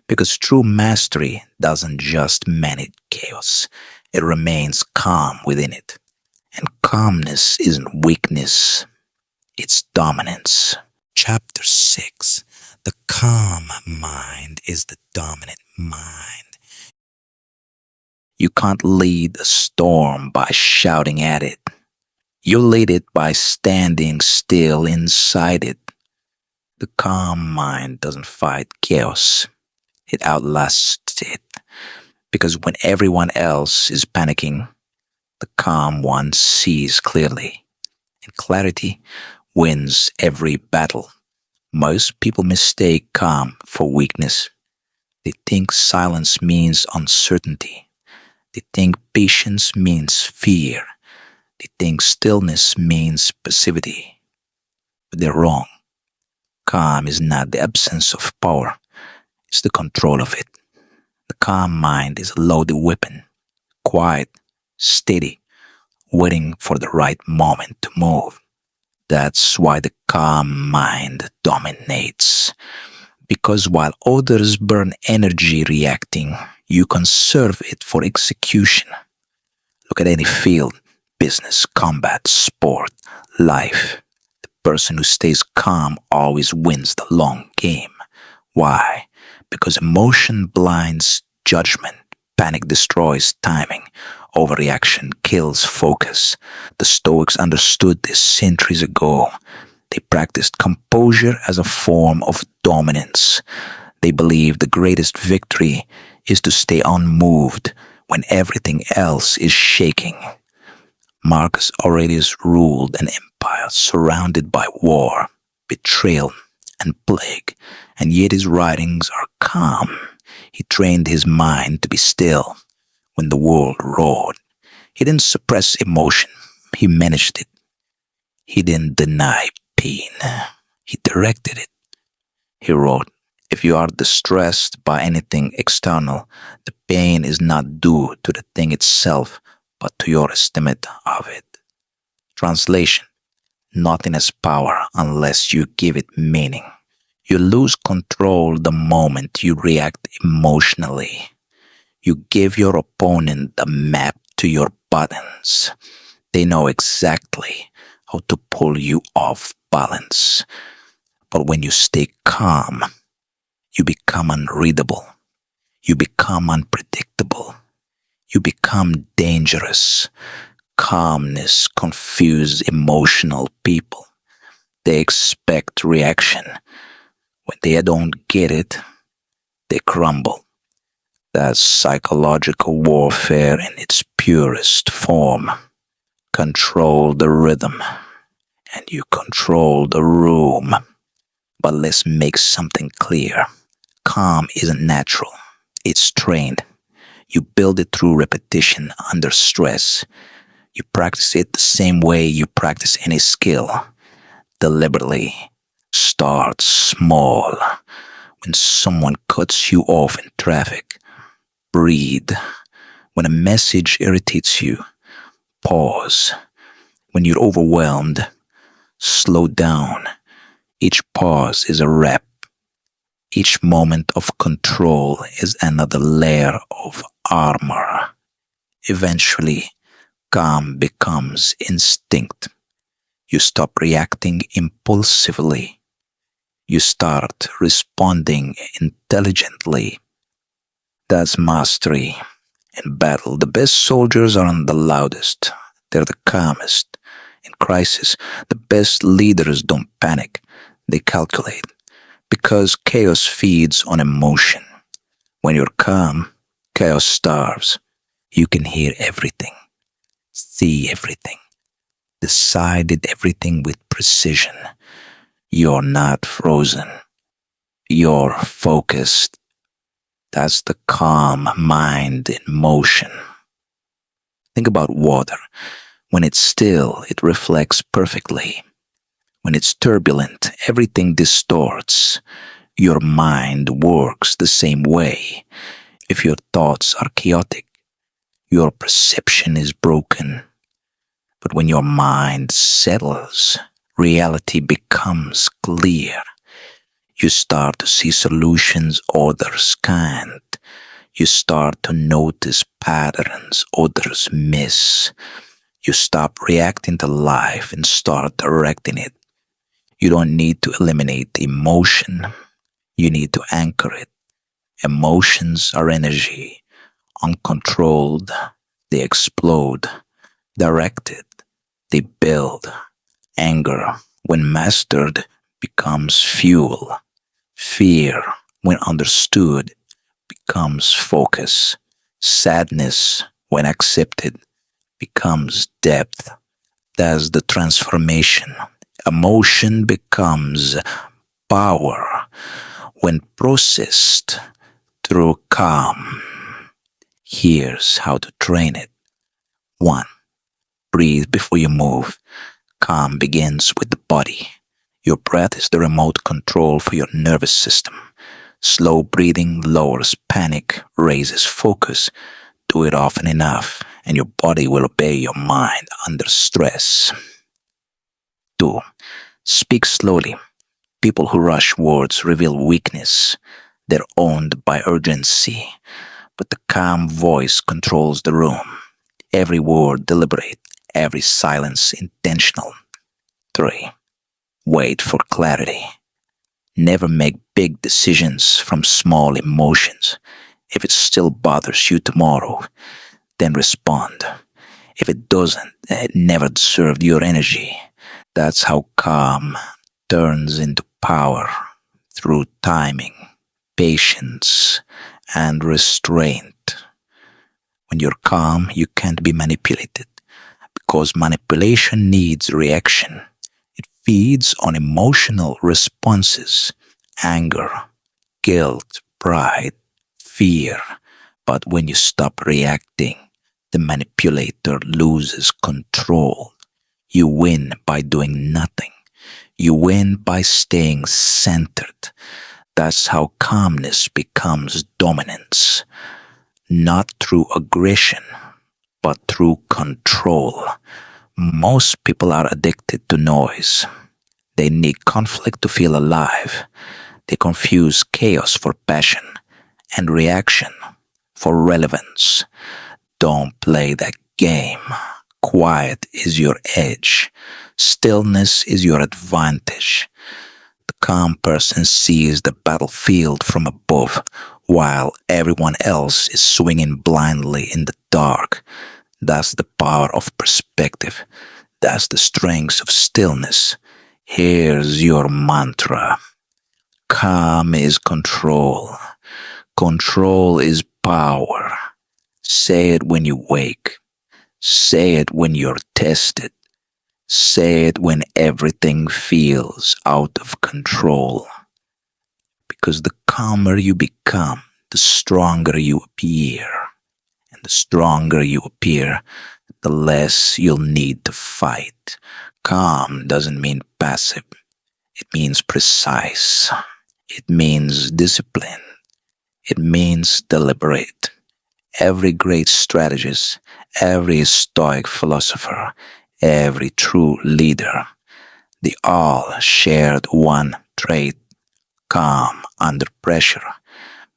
Because true mastery doesn't just manage chaos, it remains calm within it. And calmness isn't weakness, it's dominance. Chapter 6. The calm mind is the dominant mind. You can't lead a storm by shouting at it. You lead it by standing still inside it. The calm mind doesn't fight chaos. It outlasts it. Because when everyone else is panicking, the calm one sees clearly. And clarity wins every battle. Most people mistake calm for weakness. They think silence means uncertainty. They think patience means fear. They think stillness means passivity. But they're wrong. Calm is not the absence of power. It's the control of it. The calm mind is a loaded weapon. Quiet, steady, waiting for the right moment to move. That's why the calm mind dominates. Because while others burn energy reacting, you conserve it for execution. Look at any field, business, combat, sport, life. The person who stays calm always wins the long game. Why? Because emotion blinds judgment. Panic destroys timing. Overreaction kills focus. The Stoics understood this centuries ago. They practiced composure as a form of dominance. They believed the greatest victory is to stay unmoved when everything else is shaking. Marcus Aurelius ruled an empire surrounded by war, betrayal, and plague, and yet his writings are calm. He trained his mind to be still when the world roared. He didn't suppress emotion. He managed it. He didn't deny pain. He directed it. He wrote, if you are distressed by anything external, the pain is not due to the thing itself, but to your estimate of it. Translation: nothing has power unless you give it meaning. You lose control the moment you react emotionally. You give your opponent the map to your buttons. They know exactly how to pull you off balance. But when you stay calm, you become unreadable. You become unpredictable. You become dangerous. Calmness confuses emotional people. They expect reaction. When they don't get it, they crumble. That's psychological warfare in its purest form. Control the rhythm, and you control the room. But let's make something clear. Calm isn't natural. It's trained. You build it through repetition under stress. You practice it the same way you practice any skill. Deliberately. Start small. When someone cuts you off in traffic, breathe. When a message irritates you, pause. When you're overwhelmed, slow down. Each pause is a rep. Each moment of control is another layer of armor. Eventually, calm becomes instinct. You stop reacting impulsively. You start responding intelligently. That's mastery. In battle, the best soldiers aren't the loudest. They're the calmest. In crisis, the best leaders don't panic. They calculate. Because chaos feeds on emotion. When you're calm, chaos starves. You can hear everything, see everything, decide everything with precision. You're not frozen. You're focused. That's the calm mind in motion. Think about water. When it's still, it reflects perfectly. When it's turbulent, everything distorts. Your mind works the same way. If your thoughts are chaotic, your perception is broken. But when your mind settles, reality becomes clear. You start to see solutions others can't. You start to notice patterns others miss. You stop reacting to life and start directing it. You don't need to eliminate emotion. You need to anchor it. Emotions are energy. Uncontrolled, they explode. Directed, they build. Anger, when mastered, becomes fuel. Fear, when understood, becomes focus. Sadness, when accepted, becomes depth. That's the transformation. Emotion becomes power when processed through calm. Here's how to train it. 1. Breathe before you move. Calm begins with the body. Your breath is the remote control for your nervous system. Slow breathing lowers panic, raises focus. Do it often enough, and your body will obey your mind under stress. 2. Speak slowly. People who rush words reveal weakness. They're owned by urgency, but the calm voice controls the room. Every word deliberate, every silence intentional. 3. Wait for clarity. Never make big decisions from small emotions. If it still bothers you tomorrow, then respond. If it doesn't, it never deserved your energy. That's how calm turns into power through timing, patience, and restraint. When you're calm, you can't be manipulated because manipulation needs reaction. It feeds on emotional responses, anger, guilt, pride, fear. But when you stop reacting, the manipulator loses control. You win by doing nothing. You win by staying centered. That's how calmness becomes dominance, not through aggression, but through control. Most people are addicted to noise. They need conflict to feel alive. They confuse chaos for passion and reaction for relevance. Don't play that game. Quiet is your edge. Stillness is your advantage. The calm person sees the battlefield from above while everyone else is swinging blindly in the dark. That's the power of perspective. That's the strength of stillness. Here's your mantra. Calm is control. Control is power. Say it when you wake. Say it when you're tested. Say it when everything feels out of control. Because the calmer you become, the stronger you appear. And the stronger you appear, the less you'll need to fight. Calm doesn't mean passive. It means precise. It means discipline. It means deliberate. Every great strategist, every stoic philosopher, every true leader, they all shared one trait: calm under pressure,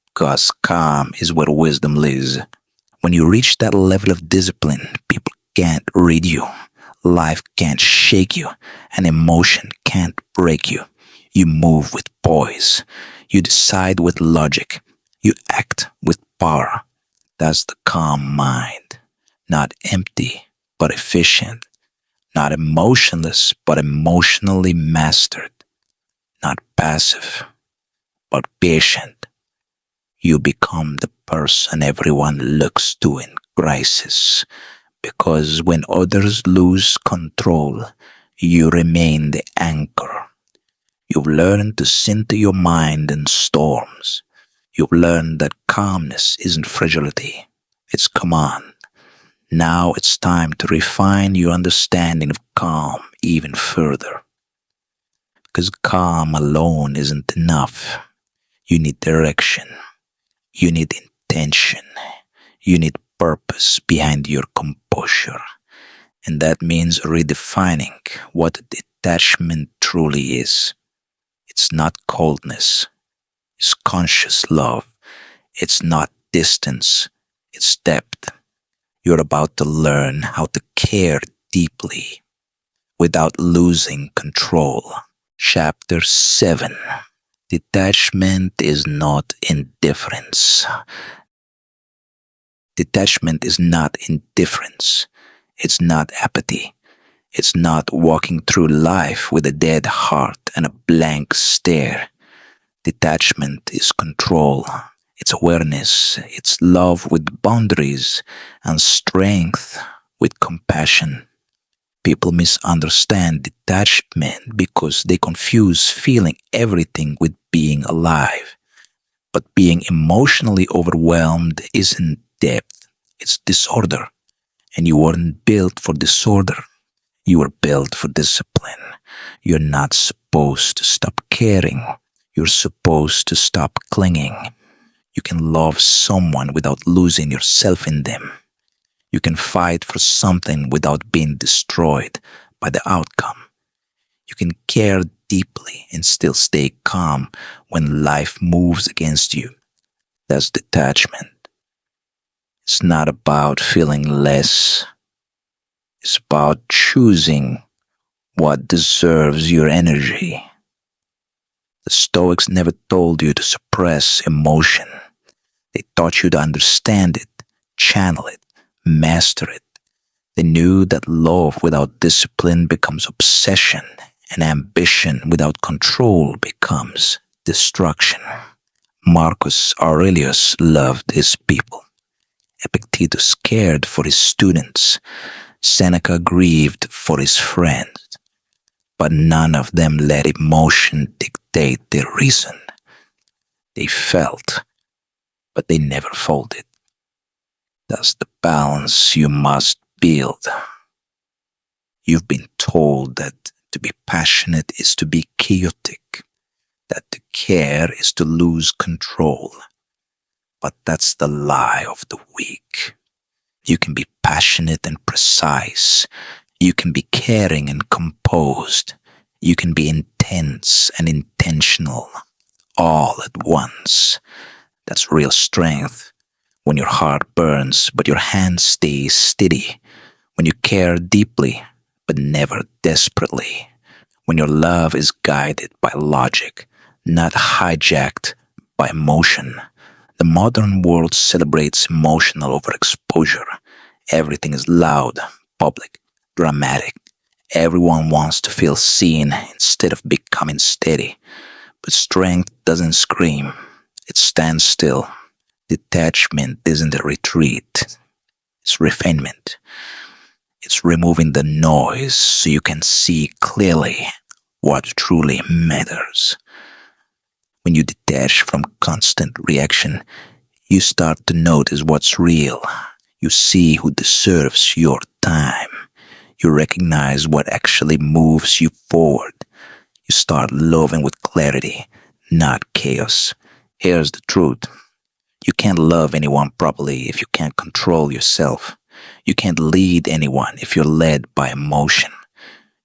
because calm is where wisdom lives. When you reach that level of discipline, people can't read you, life can't shake you, and emotion can't break you. You move with poise, you decide with logic, you act with power. That's the calm mind. Not empty, but efficient. Not emotionless, but emotionally mastered. Not passive, but patient. You become the person everyone looks to in crisis. Because when others lose control, you remain the anchor. You've learned to center your mind in storms. You've learned that calmness isn't fragility, it's command. Now it's time to refine your understanding of calm even further. Because calm alone isn't enough. You need direction. You need intention. You need purpose behind your composure. And that means redefining what detachment truly is. It's not coldness. It's conscious love. It's not distance. It's depth. You're about to learn how to care deeply without losing control. Chapter 7. Detachment is not indifference. Detachment is not indifference. It's not apathy. It's not walking through life with a dead heart and a blank stare. Detachment is control. It's awareness. It's love with boundaries and strength with compassion. People misunderstand detachment because they confuse feeling everything with being alive. But being emotionally overwhelmed isn't depth, it's disorder. And you weren't built for disorder. You were built for discipline. You're not supposed to stop caring. You're supposed to stop clinging. You can love someone without losing yourself in them. You can fight for something without being destroyed by the outcome. You can care deeply and still stay calm when life moves against you. That's detachment. It's not about feeling less. It's about choosing what deserves your energy. The Stoics never told you to suppress emotion. They taught you to understand it, channel it, master it. They knew that love without discipline becomes obsession, and ambition without control becomes destruction. Marcus Aurelius loved his people. Epictetus cared for his students. Seneca grieved for his friends. But none of them let emotion dictate their reason. They felt, but they never folded. That's the balance you must build. You've been told that to be passionate is to be chaotic, that to care is to lose control. But that's the lie of the weak. You can be passionate and precise. You can be caring and composed. You can be intense and intentional all at once. That's real strength. When your heart burns, but your hand stays steady. When you care deeply, but never desperately. When your love is guided by logic, not hijacked by emotion. The modern world celebrates emotional overexposure. Everything is loud, public, dramatic. Everyone wants to feel seen instead of becoming steady. But strength doesn't scream. It stands still. Detachment isn't a retreat. It's refinement. It's removing the noise so you can see clearly what truly matters. When you detach from constant reaction, you start to notice what's real. You see who deserves your time. You recognize what actually moves you forward. You start loving with clarity, not chaos. Here's the truth. You can't love anyone properly if you can't control yourself. You can't lead anyone if you're led by emotion.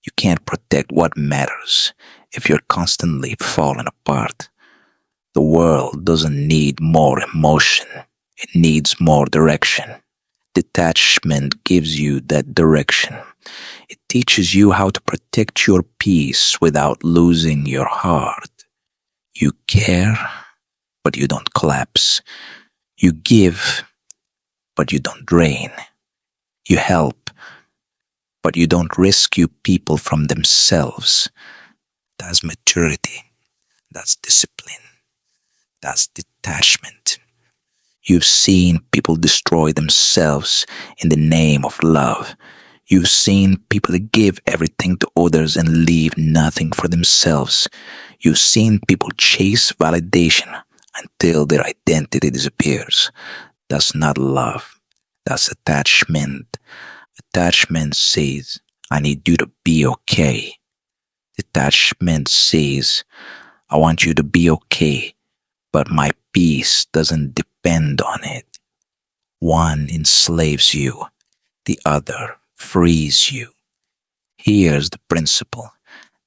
You can't protect what matters if you're constantly falling apart. The world doesn't need more emotion. It needs more direction. Detachment gives you that direction. It teaches you how to protect your peace without losing your heart. You care, but you don't collapse. You give, but you don't drain. You help, but you don't rescue people from themselves. That's maturity. That's discipline. That's detachment. You've seen people destroy themselves in the name of love. You've seen people give everything to others and leave nothing for themselves. You've seen people chase validation until their identity disappears. That's not love. That's attachment. Attachment says, I need you to be okay. Detachment says, I want you to be okay, but my peace doesn't depend on it. One enslaves you, the other frees you. Here's the principle.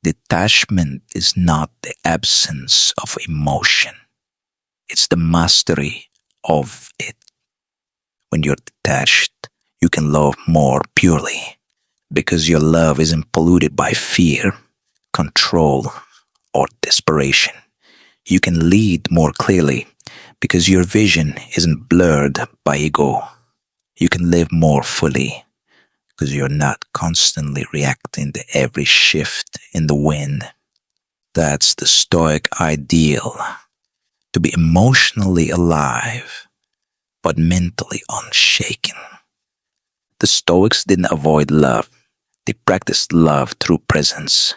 Detachment is not the absence of emotion. It's the mastery of it. When you're detached, you can love more purely because your love isn't polluted by fear, control, or desperation. You can lead more clearly because your vision isn't blurred by ego. You can live more fully because you're not constantly reacting to every shift in the wind. That's the stoic ideal, to be emotionally alive but mentally unshaken. The Stoics didn't avoid love. They practiced love through presence.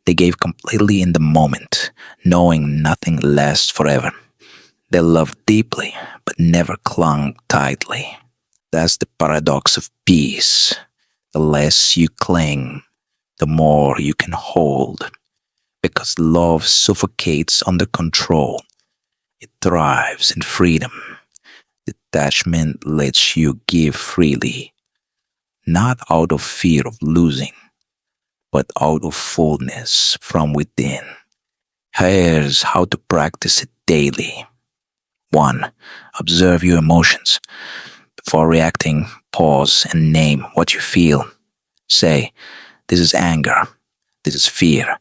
They gave completely in the moment, knowing nothing lasts forever. They loved deeply, but never clung tightly. That's the paradox of peace. The less you cling, the more you can hold. Because love suffocates under control. It thrives in freedom. Detachment lets you give freely, not out of fear of losing, but out of fullness from within. Here's how to practice it daily. 1. Observe your emotions. Before reacting, pause and name what you feel. Say, this is anger, this is fear,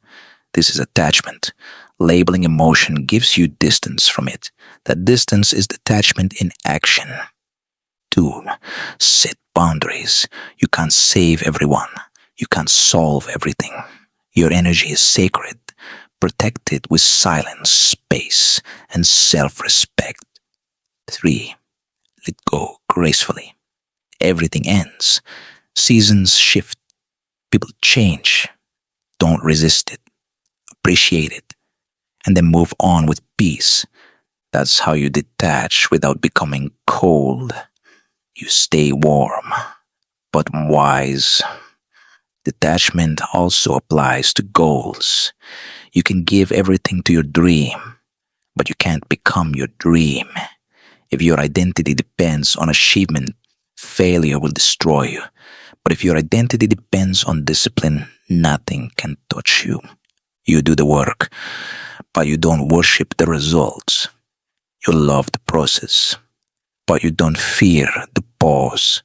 this is attachment. Labeling emotion gives you distance from it. That distance is detachment in action. 2. Set boundaries. You can't save everyone. You can't solve everything. Your energy is sacred. Protect it with silence, space, and self-respect. 3. Let go gracefully. Everything ends. Seasons shift. People change. Don't resist it. Appreciate it. And then move on with peace. That's how you detach without becoming cold. You stay warm, but wise. Detachment also applies to goals. You can give everything to your dream, but you can't become your dream. If your identity depends on achievement, failure will destroy you. But if your identity depends on discipline, nothing can touch you. You do the work, but you don't worship the results. You love the process, but you don't fear the pause.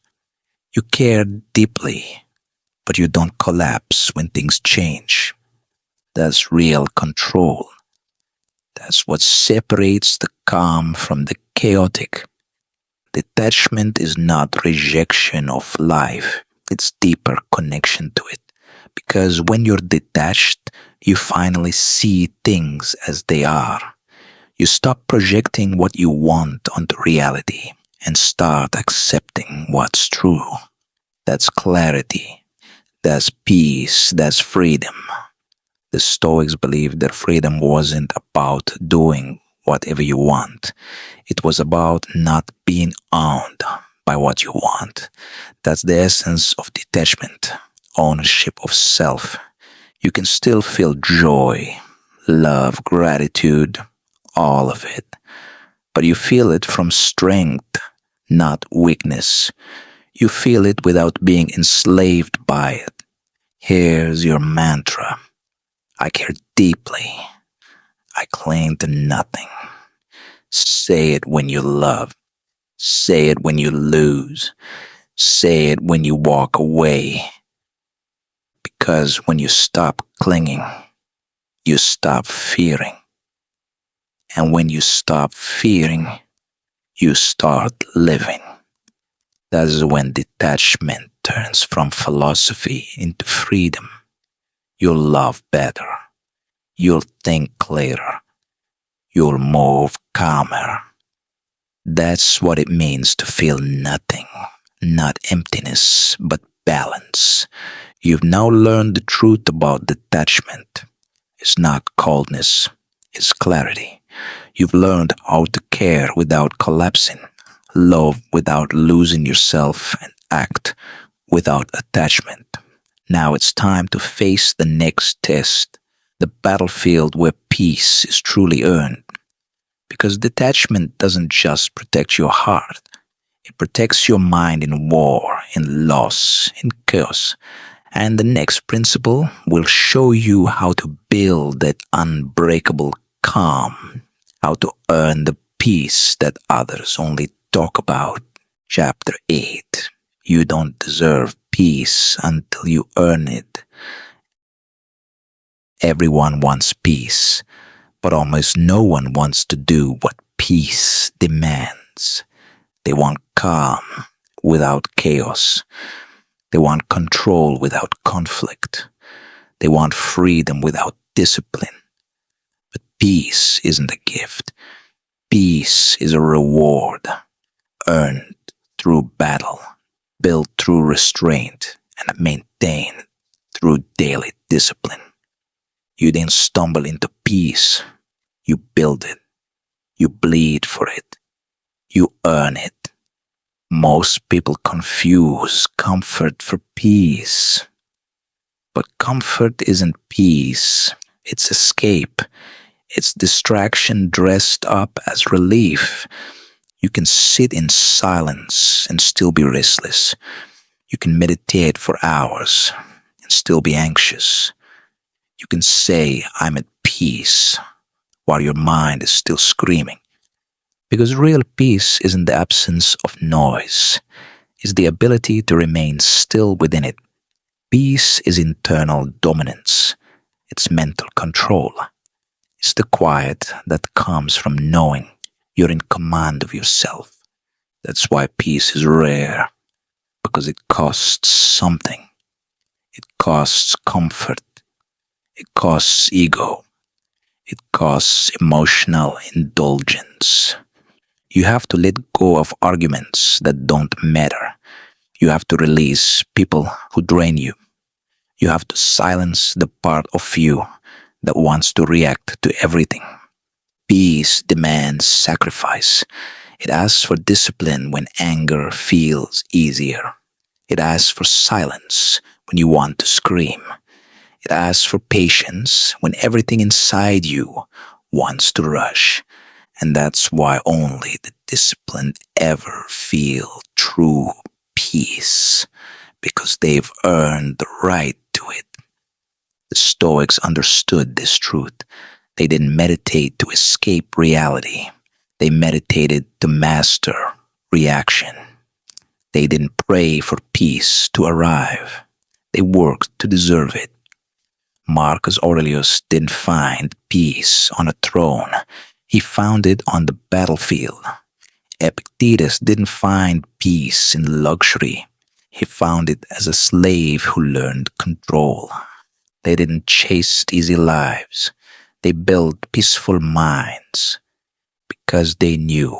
You care deeply, but you don't collapse when things change. That's real control. That's what separates the calm from the chaotic. Detachment is not rejection of life, it's deeper connection to it. Because when you're detached, you finally see things as they are. You stop projecting what you want onto reality and start accepting what's true. That's clarity. That's peace. That's freedom. The Stoics believed that freedom wasn't about doing whatever you want. It was about not being owned by what you want. That's the essence of detachment, ownership of self. You can still feel joy, love, gratitude, all of it. But you feel it from strength, not weakness. You feel it without being enslaved by it. Here's your mantra. I care deeply. I cling to nothing. Say it when you love. Say it when you lose. Say it when you walk away. Because when you stop clinging, you stop fearing. And when you stop fearing, you start living. That's when detachment turns from philosophy into freedom. You'll love better. You'll think clearer. You'll move calmer. That's what it means to feel nothing, not emptiness, but balance. You've now learned the truth about detachment. It's not coldness, it's clarity. You've learned how to care without collapsing, love without losing yourself, and act without attachment. Now it's time to face the next test, the battlefield where peace is truly earned. Because detachment doesn't just protect your heart, it protects your mind in war, in loss, in chaos. And the next principle will show you how to build that unbreakable calm, how to earn the peace that others only talk about. Chapter 8. You don't deserve peace until you earn it. Everyone wants peace, but almost no one wants to do what peace demands. They want calm without chaos. They want control without conflict. They want freedom without discipline. But peace isn't a gift. Peace is a reward, earned through battle, built through restraint, and maintained through daily discipline. You didn't stumble into peace. You build it. You bleed for it. You earn it. Most people confuse comfort for peace. But comfort isn't peace. It's escape. It's distraction dressed up as relief. You can sit in silence and still be restless. You can meditate for hours and still be anxious. You can say, I'm at peace, while your mind is still screaming. Because real peace isn't the absence of noise, it's the ability to remain still within it. Peace is internal dominance, it's mental control. It's the quiet that comes from knowing you're in command of yourself. That's why peace is rare, because it costs something. It costs comfort. It costs ego. It costs emotional indulgence. You have to let go of arguments that don't matter. You have to release people who drain you. You have to silence the part of you that wants to react to everything. Peace demands sacrifice. It asks for discipline when anger feels easier. It asks for silence when you want to scream. It asks for patience when everything inside you wants to rush. And that's why only the disciplined ever feel true peace, because they've earned the right to it. The Stoics understood this truth. They didn't meditate to escape reality. They meditated to master reaction. They didn't pray for peace to arrive. They worked to deserve it. Marcus Aurelius didn't find peace on a throne. He found it on the battlefield. Epictetus didn't find peace in luxury. He found it as a slave who learned control. They didn't chase easy lives. They built peaceful minds because they knew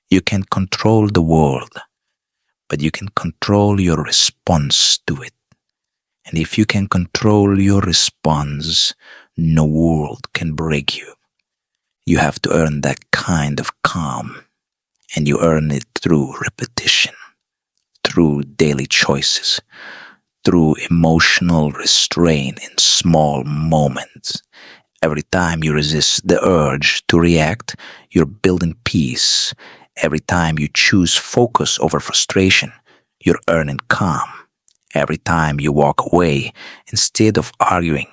you can control the world, but you can control your response to it. And if you can control your response, no world can break you. You have to earn that kind of calm, and you earn it through repetition, through daily choices, through emotional restraint in small moments. Every time you resist the urge to react, you're building peace. Every time you choose focus over frustration, you're earning calm. Every time you walk away instead of arguing,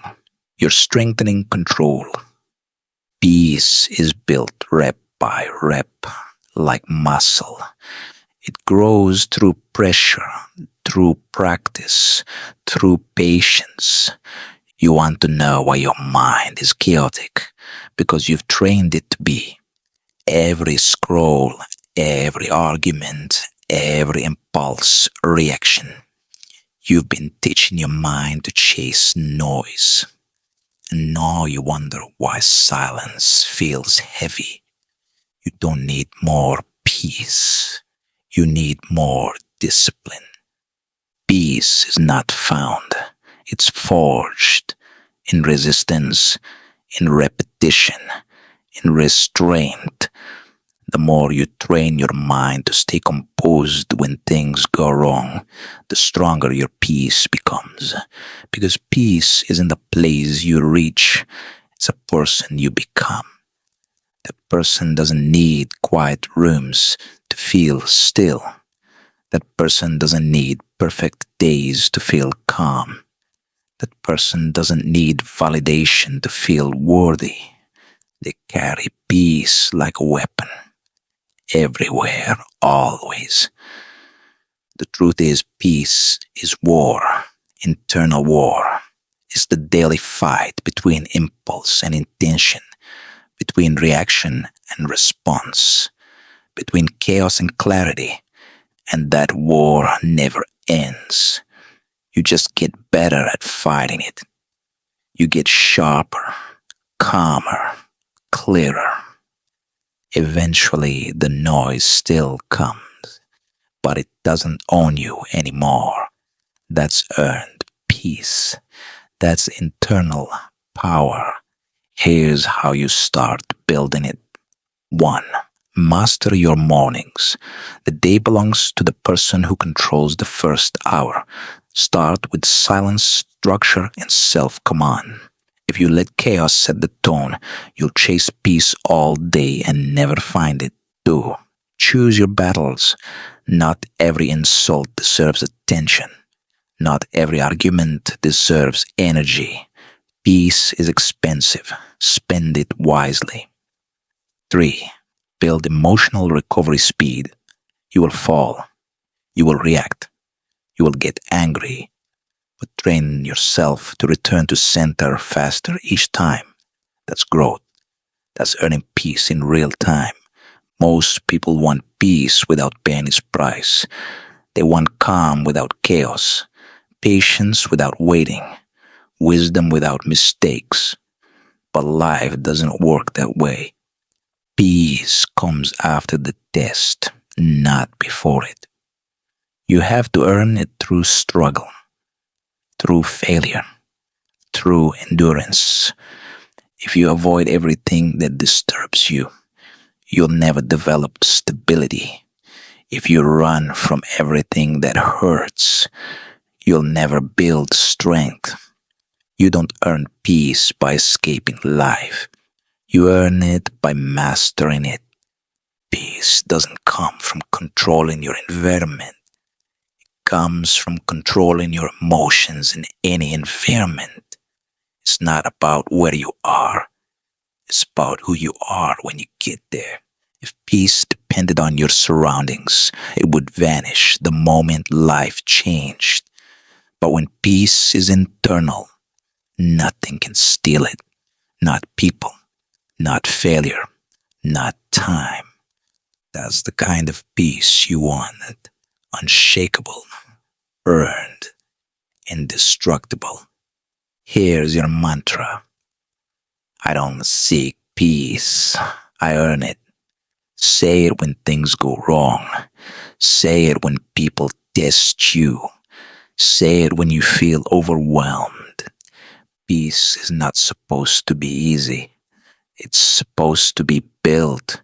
you're strengthening control. Peace is built rep by rep, like muscle. It grows through pressure, through practice, through patience. You want to know why your mind is chaotic, because you've trained it to be. Every scroll, every argument, every impulse reaction. You've been teaching your mind to chase noise. And now you wonder why silence feels heavy. You don't need more peace. You need more discipline. Peace is not found. It's forged in resistance, in repetition, in restraint. The more you train your mind to stay composed when things go wrong, the stronger your peace becomes. Because peace isn't a place you reach, it's a person you become. That person doesn't need quiet rooms to feel still. That person doesn't need perfect days to feel calm. That person doesn't need validation to feel worthy. They carry peace like a weapon. Everywhere, always. The truth is, peace is war, internal war. It's the daily fight between impulse and intention, between reaction and response, between chaos and clarity, and that war never ends. You just get better at fighting it. You get sharper, calmer, clearer. Eventually, the noise still comes, but it doesn't own you anymore. That's earned peace. That's internal power. Here's how you start building it. 1. Master your mornings. The day belongs to the person who controls the first hour. Start with silence, structure, and self-command. If you let chaos set the tone, you'll chase peace all day and never find it. 2. Choose your battles. Not every insult deserves attention. Not every argument deserves energy. Peace is expensive. Spend it wisely. 3. Build emotional recovery speed. You will fall. You will react. You will get angry. But train yourself to return to center faster each time. That's growth. That's earning peace in real time. Most people want peace without paying its price. They want calm without chaos, patience without waiting, wisdom without mistakes. But life doesn't work that way. Peace comes after the test, not before it. You have to earn it through struggle, through failure, through endurance. If you avoid everything that disturbs you, you'll never develop stability. If you run from everything that hurts, You'll never build strength. You don't earn peace by escaping life. You earn it by mastering it. Peace doesn't come from controlling your environment. It comes from controlling your emotions in any environment. It's not about where you are. It's about who you are when you get there. If peace depended on your surroundings, it would vanish the moment life changed. But when peace is internal, nothing can steal it. Not people, not failure, not time. That's the kind of peace you wanted. Unshakable, earned, indestructible. Here's your mantra. I don't seek peace. I earn it. Say it when things go wrong. Say it when people test you. Say it when you feel overwhelmed. Peace is not supposed to be easy. It's supposed to be built.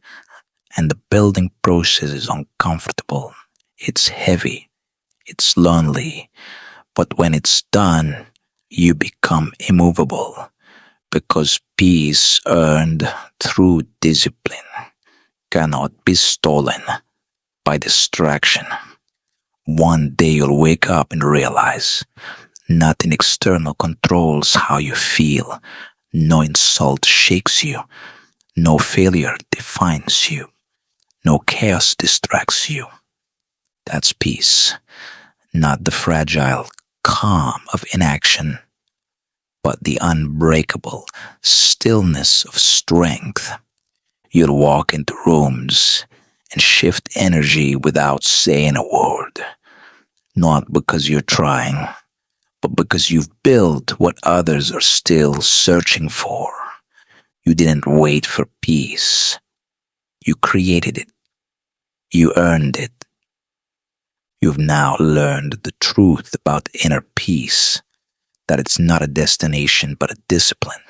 And the building process is uncomfortable. It's heavy. It's lonely. But when it's done, you become immovable. Because peace earned through discipline cannot be stolen by distraction. One day you'll wake up and realize nothing external controls how you feel. No insult shakes you. No failure defines you. No chaos distracts you. That's peace, not the fragile calm of inaction, but the unbreakable stillness of strength. You'll walk into rooms and shift energy without saying a word. Not because you're trying, but because you've built what others are still searching for. You didn't wait for peace. You created it. You earned it. You've now learned the truth about inner peace, that it's not a destination but a discipline.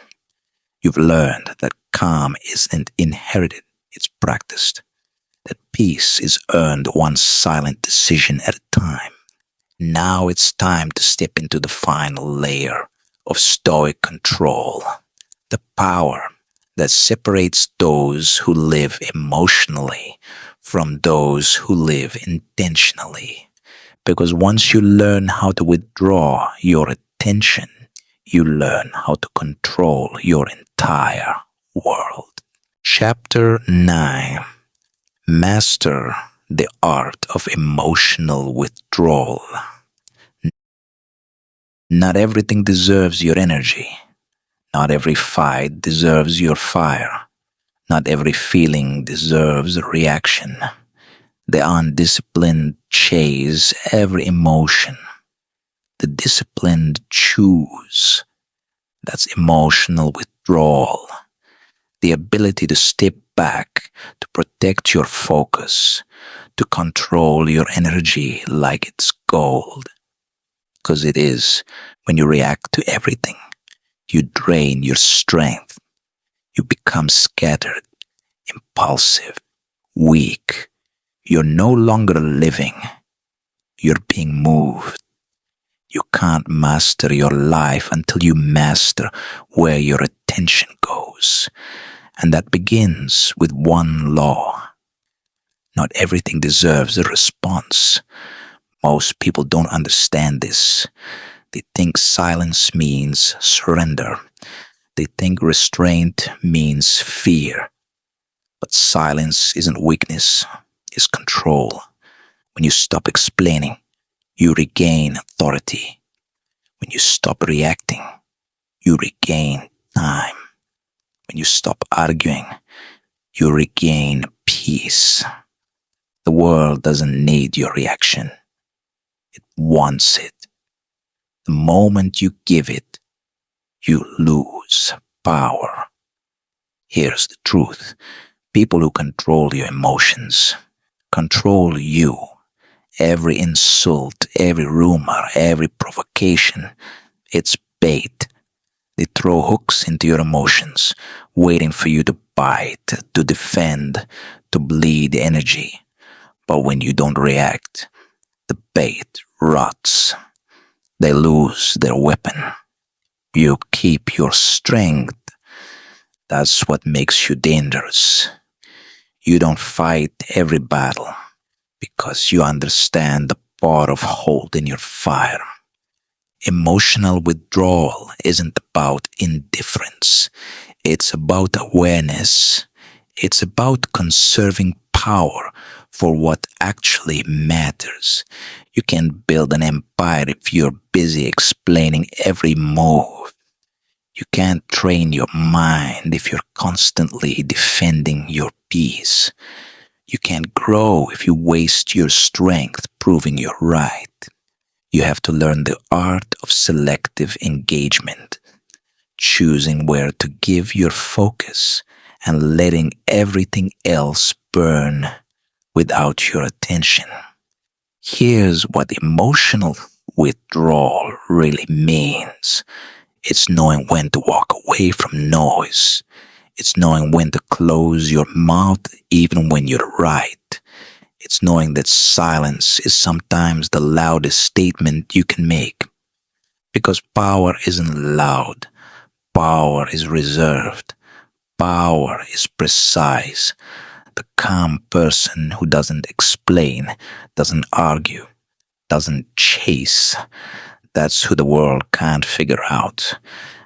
You've learned that calm isn't inherited, it's practiced. That peace is earned one silent decision at a time. Now it's time to step into the final layer of stoic control, the power that separates those who live emotionally from those who live intentionally. Because once you learn how to withdraw your attention, you learn how to control your entire world. Chapter 9. Master the art of emotional withdrawal. Not everything deserves your energy. Not every fight deserves your fire. Not every feeling deserves a reaction. The undisciplined chase every emotion. The disciplined choose. That's emotional withdrawal. The ability to step back, to protect your focus, to control your energy like it's gold. Because it is. When you react to everything, you drain your strength. You become scattered, impulsive, weak. You're no longer living. You're being moved. You can't master your life until you master where your attention goes. And that begins with one law. Not everything deserves a response. Most people don't understand this. They think silence means surrender. They think restraint means fear. But silence isn't weakness, it's control. When you stop explaining, you regain authority. When you stop reacting, you regain time. When you stop arguing, you regain peace. The world doesn't need your reaction. It wants it. The moment you give it, you lose power. Here's the truth. People who control your emotions control you. Every insult, every rumor, every provocation, it's bait. They throw hooks into your emotions, waiting for you to bite, to defend, to bleed energy. But when you don't react, the bait rots. they lose their weapon. You keep your strength. That's what makes you dangerous. You don't fight every battle because you understand the part of holding your fire. Emotional withdrawal isn't about indifference. It's about awareness. It's about conserving power for what actually matters. You can't build an empire if you're busy explaining every move. You can't train your mind if you're constantly defending your peace. You can't grow if you waste your strength proving you're right. You have to learn the art of selective engagement, choosing where to give your focus and letting everything else burn without your attention. Here's what emotional withdrawal really means. It's knowing when to walk away from noise. It's knowing when to close your mouth even when you're right. It's knowing that silence is sometimes the loudest statement you can make. Because power isn't loud. Power is reserved. Power is precise. The calm person who doesn't explain, doesn't argue, doesn't chase. That's who the world can't figure out.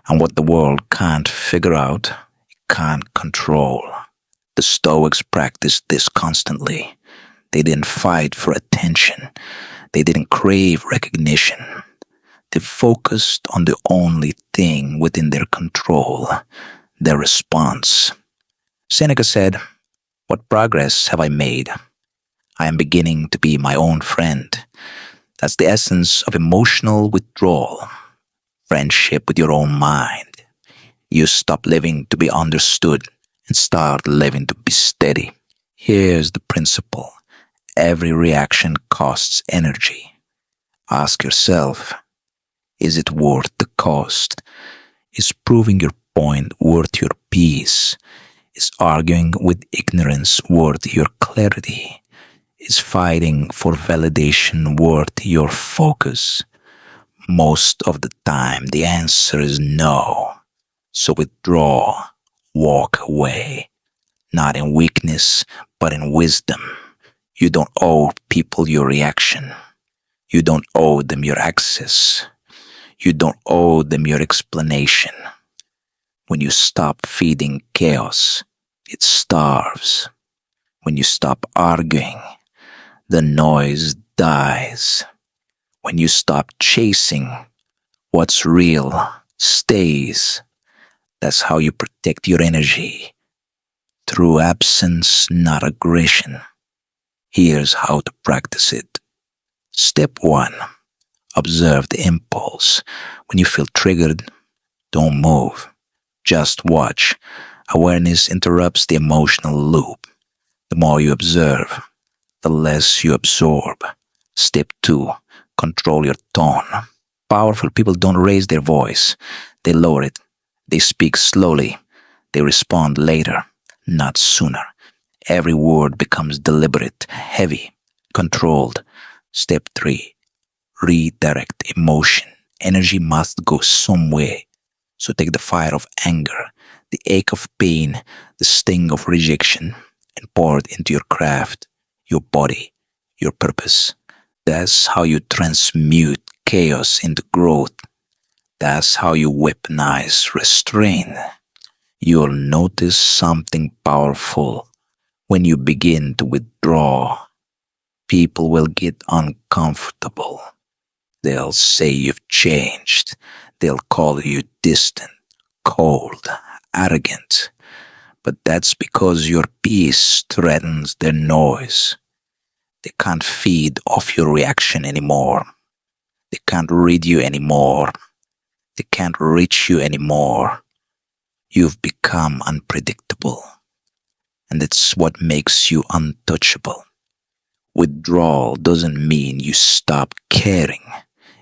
And what the world can't figure out, it can't control. The Stoics practiced this constantly. They didn't fight for attention. They didn't crave recognition. They focused on the only thing within their control, their response. Seneca said, "What progress have I made? I am beginning to be my own friend." That's the essence of emotional withdrawal, friendship with your own mind. You stop living to be understood and start living to be steady. Here's the principle. Every reaction costs energy. Ask yourself, is it worth the cost? Is proving your point worth your peace? Is arguing with ignorance worth your clarity? Is fighting for validation worth your focus? Most of the time, the answer is no. So withdraw, walk away, not in weakness, but in wisdom. You don't owe people your reaction. You don't owe them your access. You don't owe them your explanation. When you stop feeding chaos, it starves. When you stop arguing, the noise dies. When you stop chasing, what's real stays. That's how you protect your energy. Through absence, not aggression. Here's how to practice it. Step 1. Observe the impulse. When you feel triggered, don't move. Just watch. Awareness interrupts the emotional loop. The more you observe, the less you absorb. Step 2. Control your tone. Powerful people don't raise their voice. They lower it. They speak slowly. They respond later, not sooner. Every word becomes deliberate, heavy, controlled. Step 3. Redirect emotion. Energy must go somewhere. So take the fire of anger, the ache of pain, the sting of rejection, and pour it into your craft, your body, your purpose. That's how you transmute chaos into growth. That's how you weaponize restraint. You'll notice something powerful when you begin to withdraw. People will get uncomfortable. They'll say you've changed. They'll call you distant, cold, arrogant. But that's because your peace threatens their noise. They can't feed off your reaction anymore. They can't read you anymore. They can't reach you anymore. You've become unpredictable. And it's what makes you untouchable. Withdrawal doesn't mean you stop caring.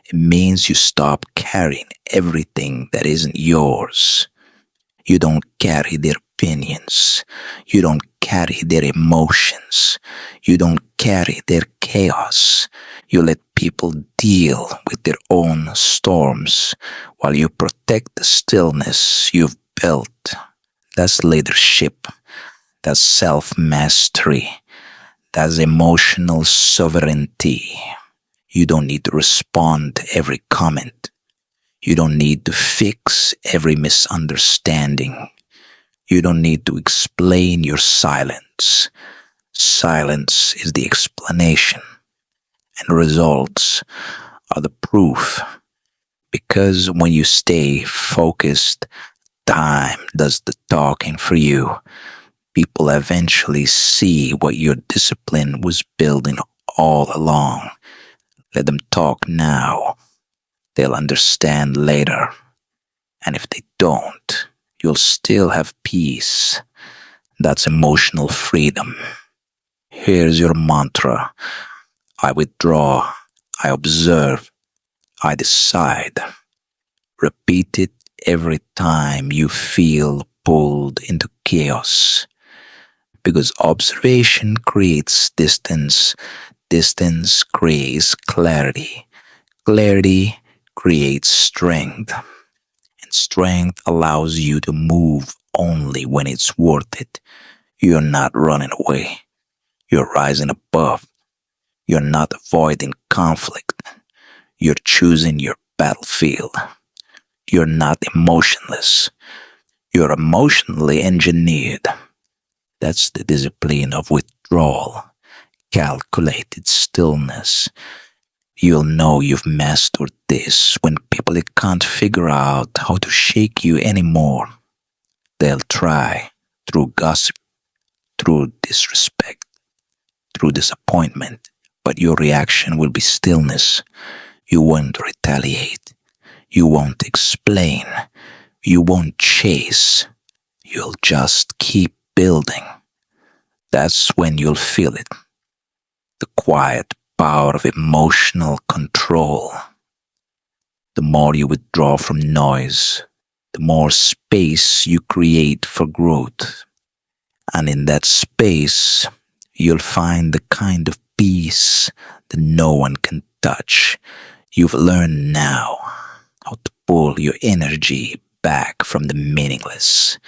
It means you stop carrying everything that isn't yours. You don't carry their opinions. You don't carry their emotions. You don't carry their chaos. You let people deal with their own storms while you protect the stillness you've built. That's leadership. That's self-mastery. That's emotional sovereignty. You don't need to respond to every comment. You don't need to fix every misunderstanding. You don't need to explain your silence. Silence is the explanation, and results are the proof. Because when you stay focused, time does the talking for you. People eventually see what your discipline was building all along. Let them talk now. They'll understand later. And if they don't, you'll still have peace. That's emotional freedom. Here's your mantra. I withdraw. I observe. I decide. Repeat it every time you feel pulled into chaos. Because observation creates distance. Distance creates clarity. Clarity creates strength. And strength allows you to move only when it's worth it. You're not running away. You're rising above. You're not avoiding conflict. You're choosing your battlefield. You're not emotionless. You're emotionally engineered. That's the discipline of withdrawal, calculated stillness. You'll know you've mastered this when people can't figure out how to shake you anymore. They'll try through gossip, through disrespect, through disappointment, but your reaction will be stillness. You won't retaliate. You won't explain. You won't chase. You'll just keep building. That's when you'll feel it. The quiet power of emotional control. The more you withdraw from noise, the more space you create for growth. And in that space, you'll find the kind of peace that no one can touch. You've learned now how to pull your energy back from the meaningless,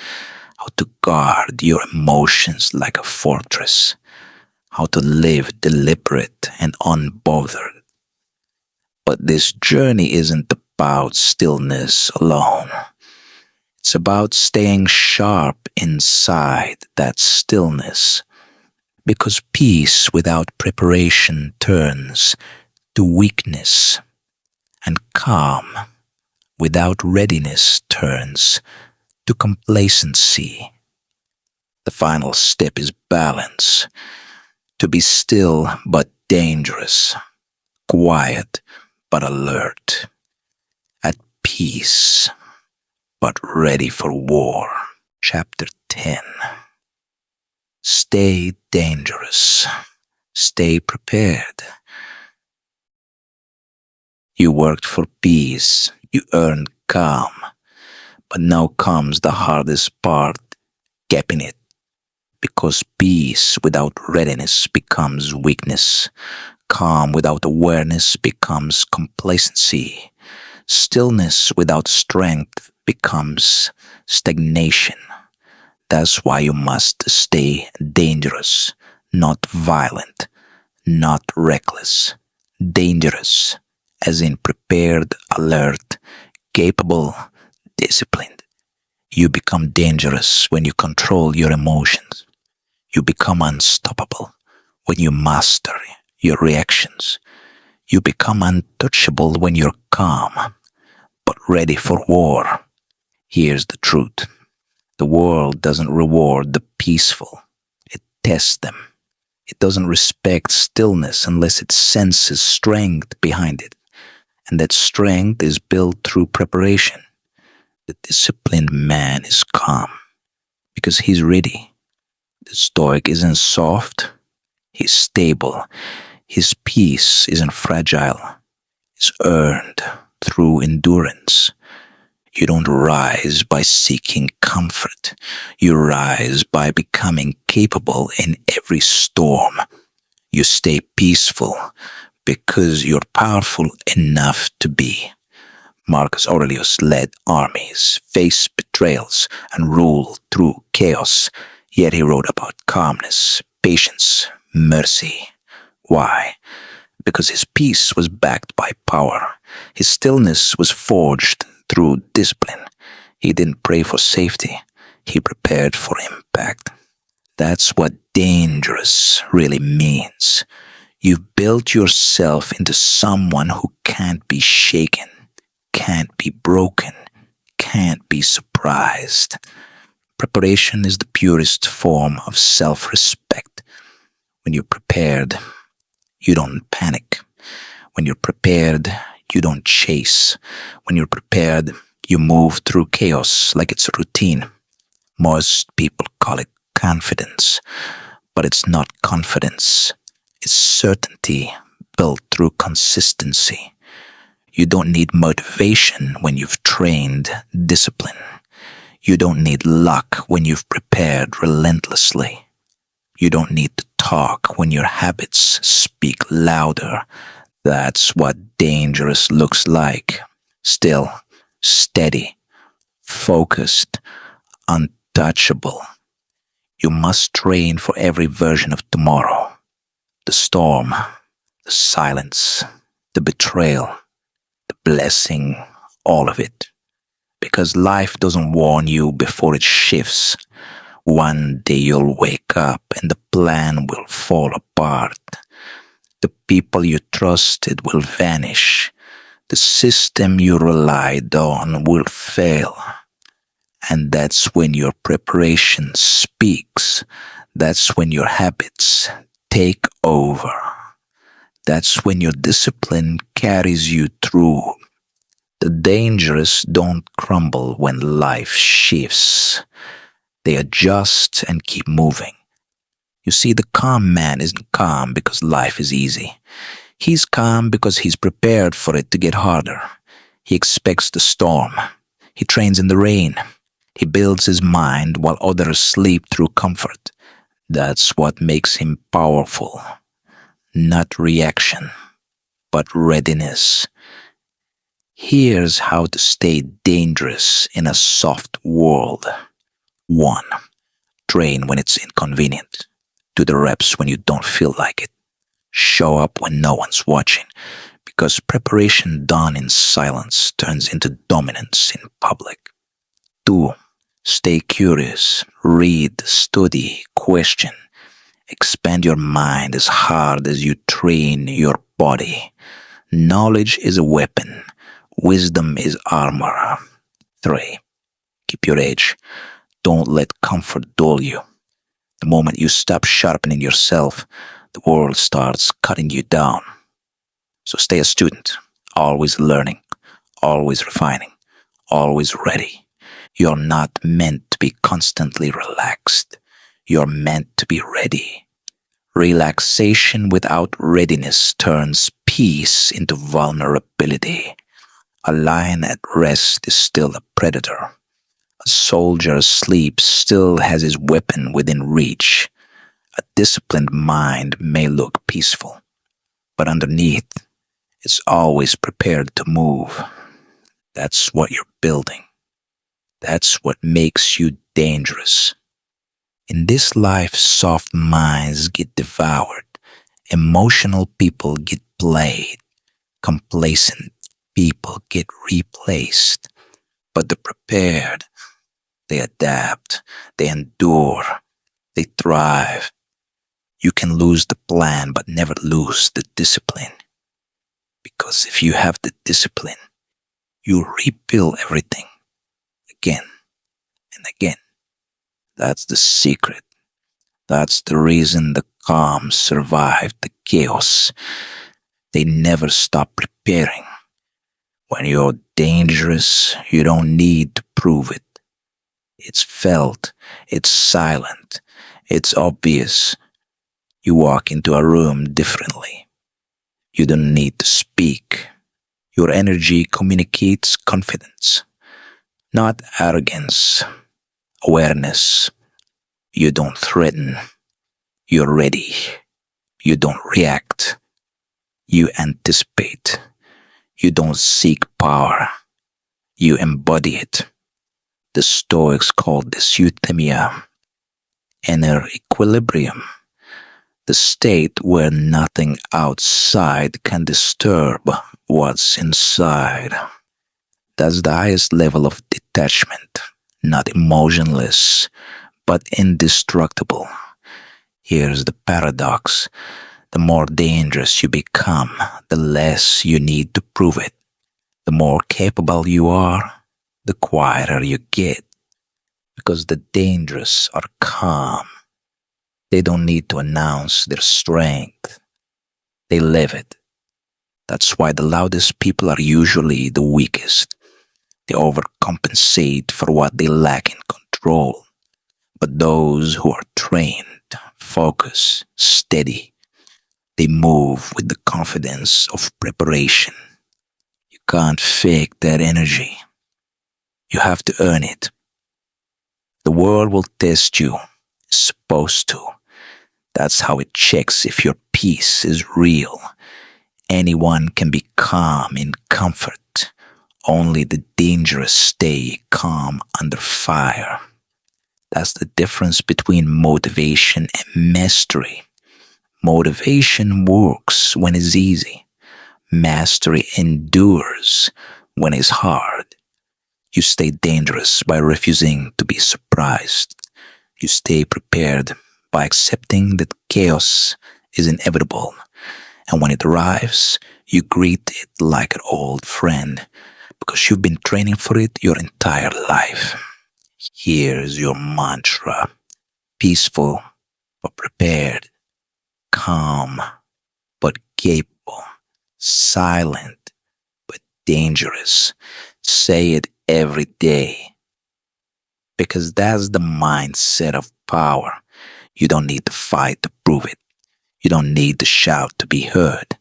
how to guard your emotions like a fortress, how to live deliberate and unbothered. But this journey isn't about stillness alone. It's about staying sharp inside that stillness, because peace without preparation turns to weakness, and calm without readiness turns to complacency. The final step is balance. To be still but dangerous, quiet but alert, at peace but ready for war. Chapter 10. Stay dangerous. Stay prepared. You worked for peace. You earned calm. But now comes the hardest part, keeping it. Because peace without readiness becomes weakness. Calm without awareness becomes complacency. Stillness without strength becomes stagnation. That's why you must stay dangerous, not violent, not reckless. Dangerous, as in prepared, alert, capable, disciplined. You become dangerous when you control your emotions. You become unstoppable when you master your reactions. You become untouchable when you're calm, but ready for war. Here's the truth. The world doesn't reward the peaceful. It tests them. It doesn't respect stillness unless it senses strength behind it. And that strength is built through preparation. The disciplined man is calm because he's ready. The stoic isn't soft, he's stable. His peace isn't fragile, it's earned through endurance. You don't rise by seeking comfort. You rise by becoming capable in every storm. You stay peaceful because you're powerful enough to be. Marcus Aurelius led armies, faced betrayals, and ruled through chaos, yet he wrote about calmness, patience, mercy. Why? Because his peace was backed by power. His stillness was forged through discipline. He didn't pray for safety, he prepared for impact. That's what dangerous really means. You've built yourself into someone who can't be shaken, can't be broken, can't be surprised. Preparation is the purest form of self respect. When you're prepared, you don't panic. When you're prepared, you don't chase. When you're prepared, you move through chaos like it's a routine. Most people call it confidence, but it's not confidence. It's certainty built through consistency. You don't need motivation when you've trained discipline. You don't need luck when you've prepared relentlessly. You don't need to talk when your habits speak louder. That's what dangerous looks like. Still, steady, focused, untouchable. You must train for every version of tomorrow. The storm, the silence, the betrayal, the blessing, all of it. Because life doesn't warn you before it shifts. One day you'll wake up and the plan will fall apart. The people you trusted will vanish. The system you relied on will fail. And that's when your preparation speaks. That's when your habits take over. That's when your discipline carries you through. The dangerous don't crumble when life shifts. They adjust and keep moving. You see, the calm man isn't calm because life is easy. He's calm because he's prepared for it to get harder. He expects the storm. He trains in the rain. He builds his mind while others sleep through comfort. That's what makes him powerful. Not reaction, but readiness. Here's how to stay dangerous in a soft world. 1. Train when it's inconvenient. Do the reps when you don't feel like it. Show up when no one's watching, because preparation done in silence turns into dominance in public. 2. Stay curious. Read, study, question. Expand your mind as hard as you train your body. Knowledge is a weapon. Wisdom is armor. 3. Keep your edge. Don't let comfort dull you. The moment you stop sharpening yourself, the world starts cutting you down. So stay a student, always learning, always refining, always ready. You're not meant to be constantly relaxed. You're meant to be ready. Relaxation without readiness turns peace into vulnerability. A lion at rest is still a predator. A soldier asleep still has his weapon within reach. A disciplined mind may look peaceful, but underneath, it's always prepared to move. That's what you're building. That's what makes you dangerous. In this life, soft minds get devoured. Emotional people get played. Complacent people get replaced. But the prepared, they adapt, they endure, they thrive. You can lose the plan, but never lose the discipline. Because if you have the discipline, you rebuild everything again and again. That's the secret. That's the reason the calm survived the chaos. They never stop preparing. When you're dangerous, you don't need to prove it. It's felt, it's silent, it's obvious. You walk into a room differently. You don't need to speak. Your energy communicates confidence, not arrogance, awareness. You don't threaten. You're ready. You don't react. You anticipate. You don't seek power. You embody it. The Stoics called this euthymia, inner equilibrium, the state where nothing outside can disturb what's inside. That's the highest level of detachment, not emotionless, but indestructible. Here's the paradox. The more dangerous you become, the less you need to prove it. The more capable you are, the quieter you get. Because the dangerous are calm. They don't need to announce their strength. They live it. That's why the loudest people are usually the weakest. They overcompensate for what they lack in control. But those who are trained, focused, steady, they move with the confidence of preparation. You can't fake that energy. You have to earn it. The world will test you. It's supposed to. That's how it checks if your peace is real. Anyone can be calm in comfort. Only the dangerous stay calm under fire. That's the difference between motivation and mastery. Motivation works when it's easy. Mastery endures when it's hard. You stay dangerous by refusing to be surprised. You stay prepared by accepting that chaos is inevitable. And when it arrives, you greet it like an old friend because you've been training for it your entire life. Here's your mantra: peaceful but prepared, calm but capable, silent but dangerous. Say it every day because that's the mindset of power. You don't need to fight to prove it. You don't need to shout to be heard.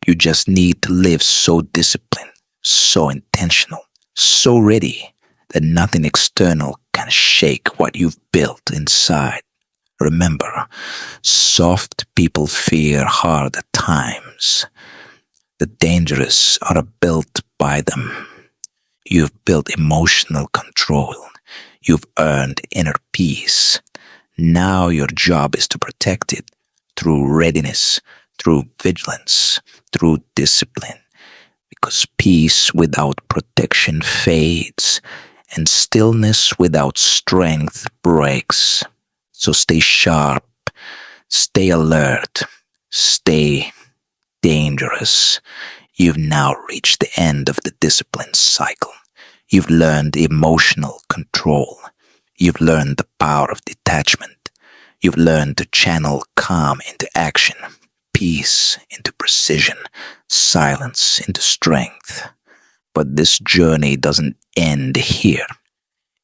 You just need to live so disciplined, so intentional, so ready that nothing external can shake what you've built inside. Remember, soft people fear hard times. The dangerous are built by them. You've built emotional control. You've earned inner peace. Now your job is to protect it through readiness, through vigilance, through discipline. Because peace without protection fades, and stillness without strength breaks. So stay sharp, stay alert, stay dangerous. You've now reached the end of the discipline cycle. You've learned emotional control. You've learned the power of detachment. You've learned to channel calm into action, peace into precision, silence into strength. But this journey doesn't end here.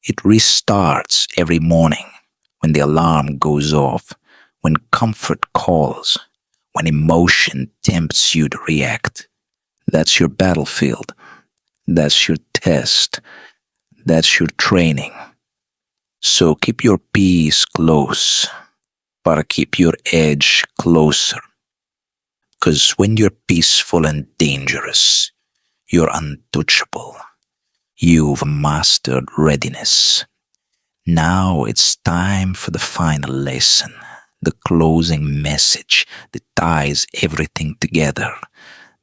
It restarts every morning when the alarm goes off, when comfort calls, when emotion tempts you to react. That's your battlefield. That's your test. That's your training. So keep your peace close, but keep your edge closer. Because when you're peaceful and dangerous, you're untouchable. You've mastered readiness. Now it's time for the final lesson, the closing message that ties everything together,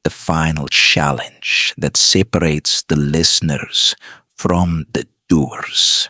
the final challenge that separates the listeners from the doers.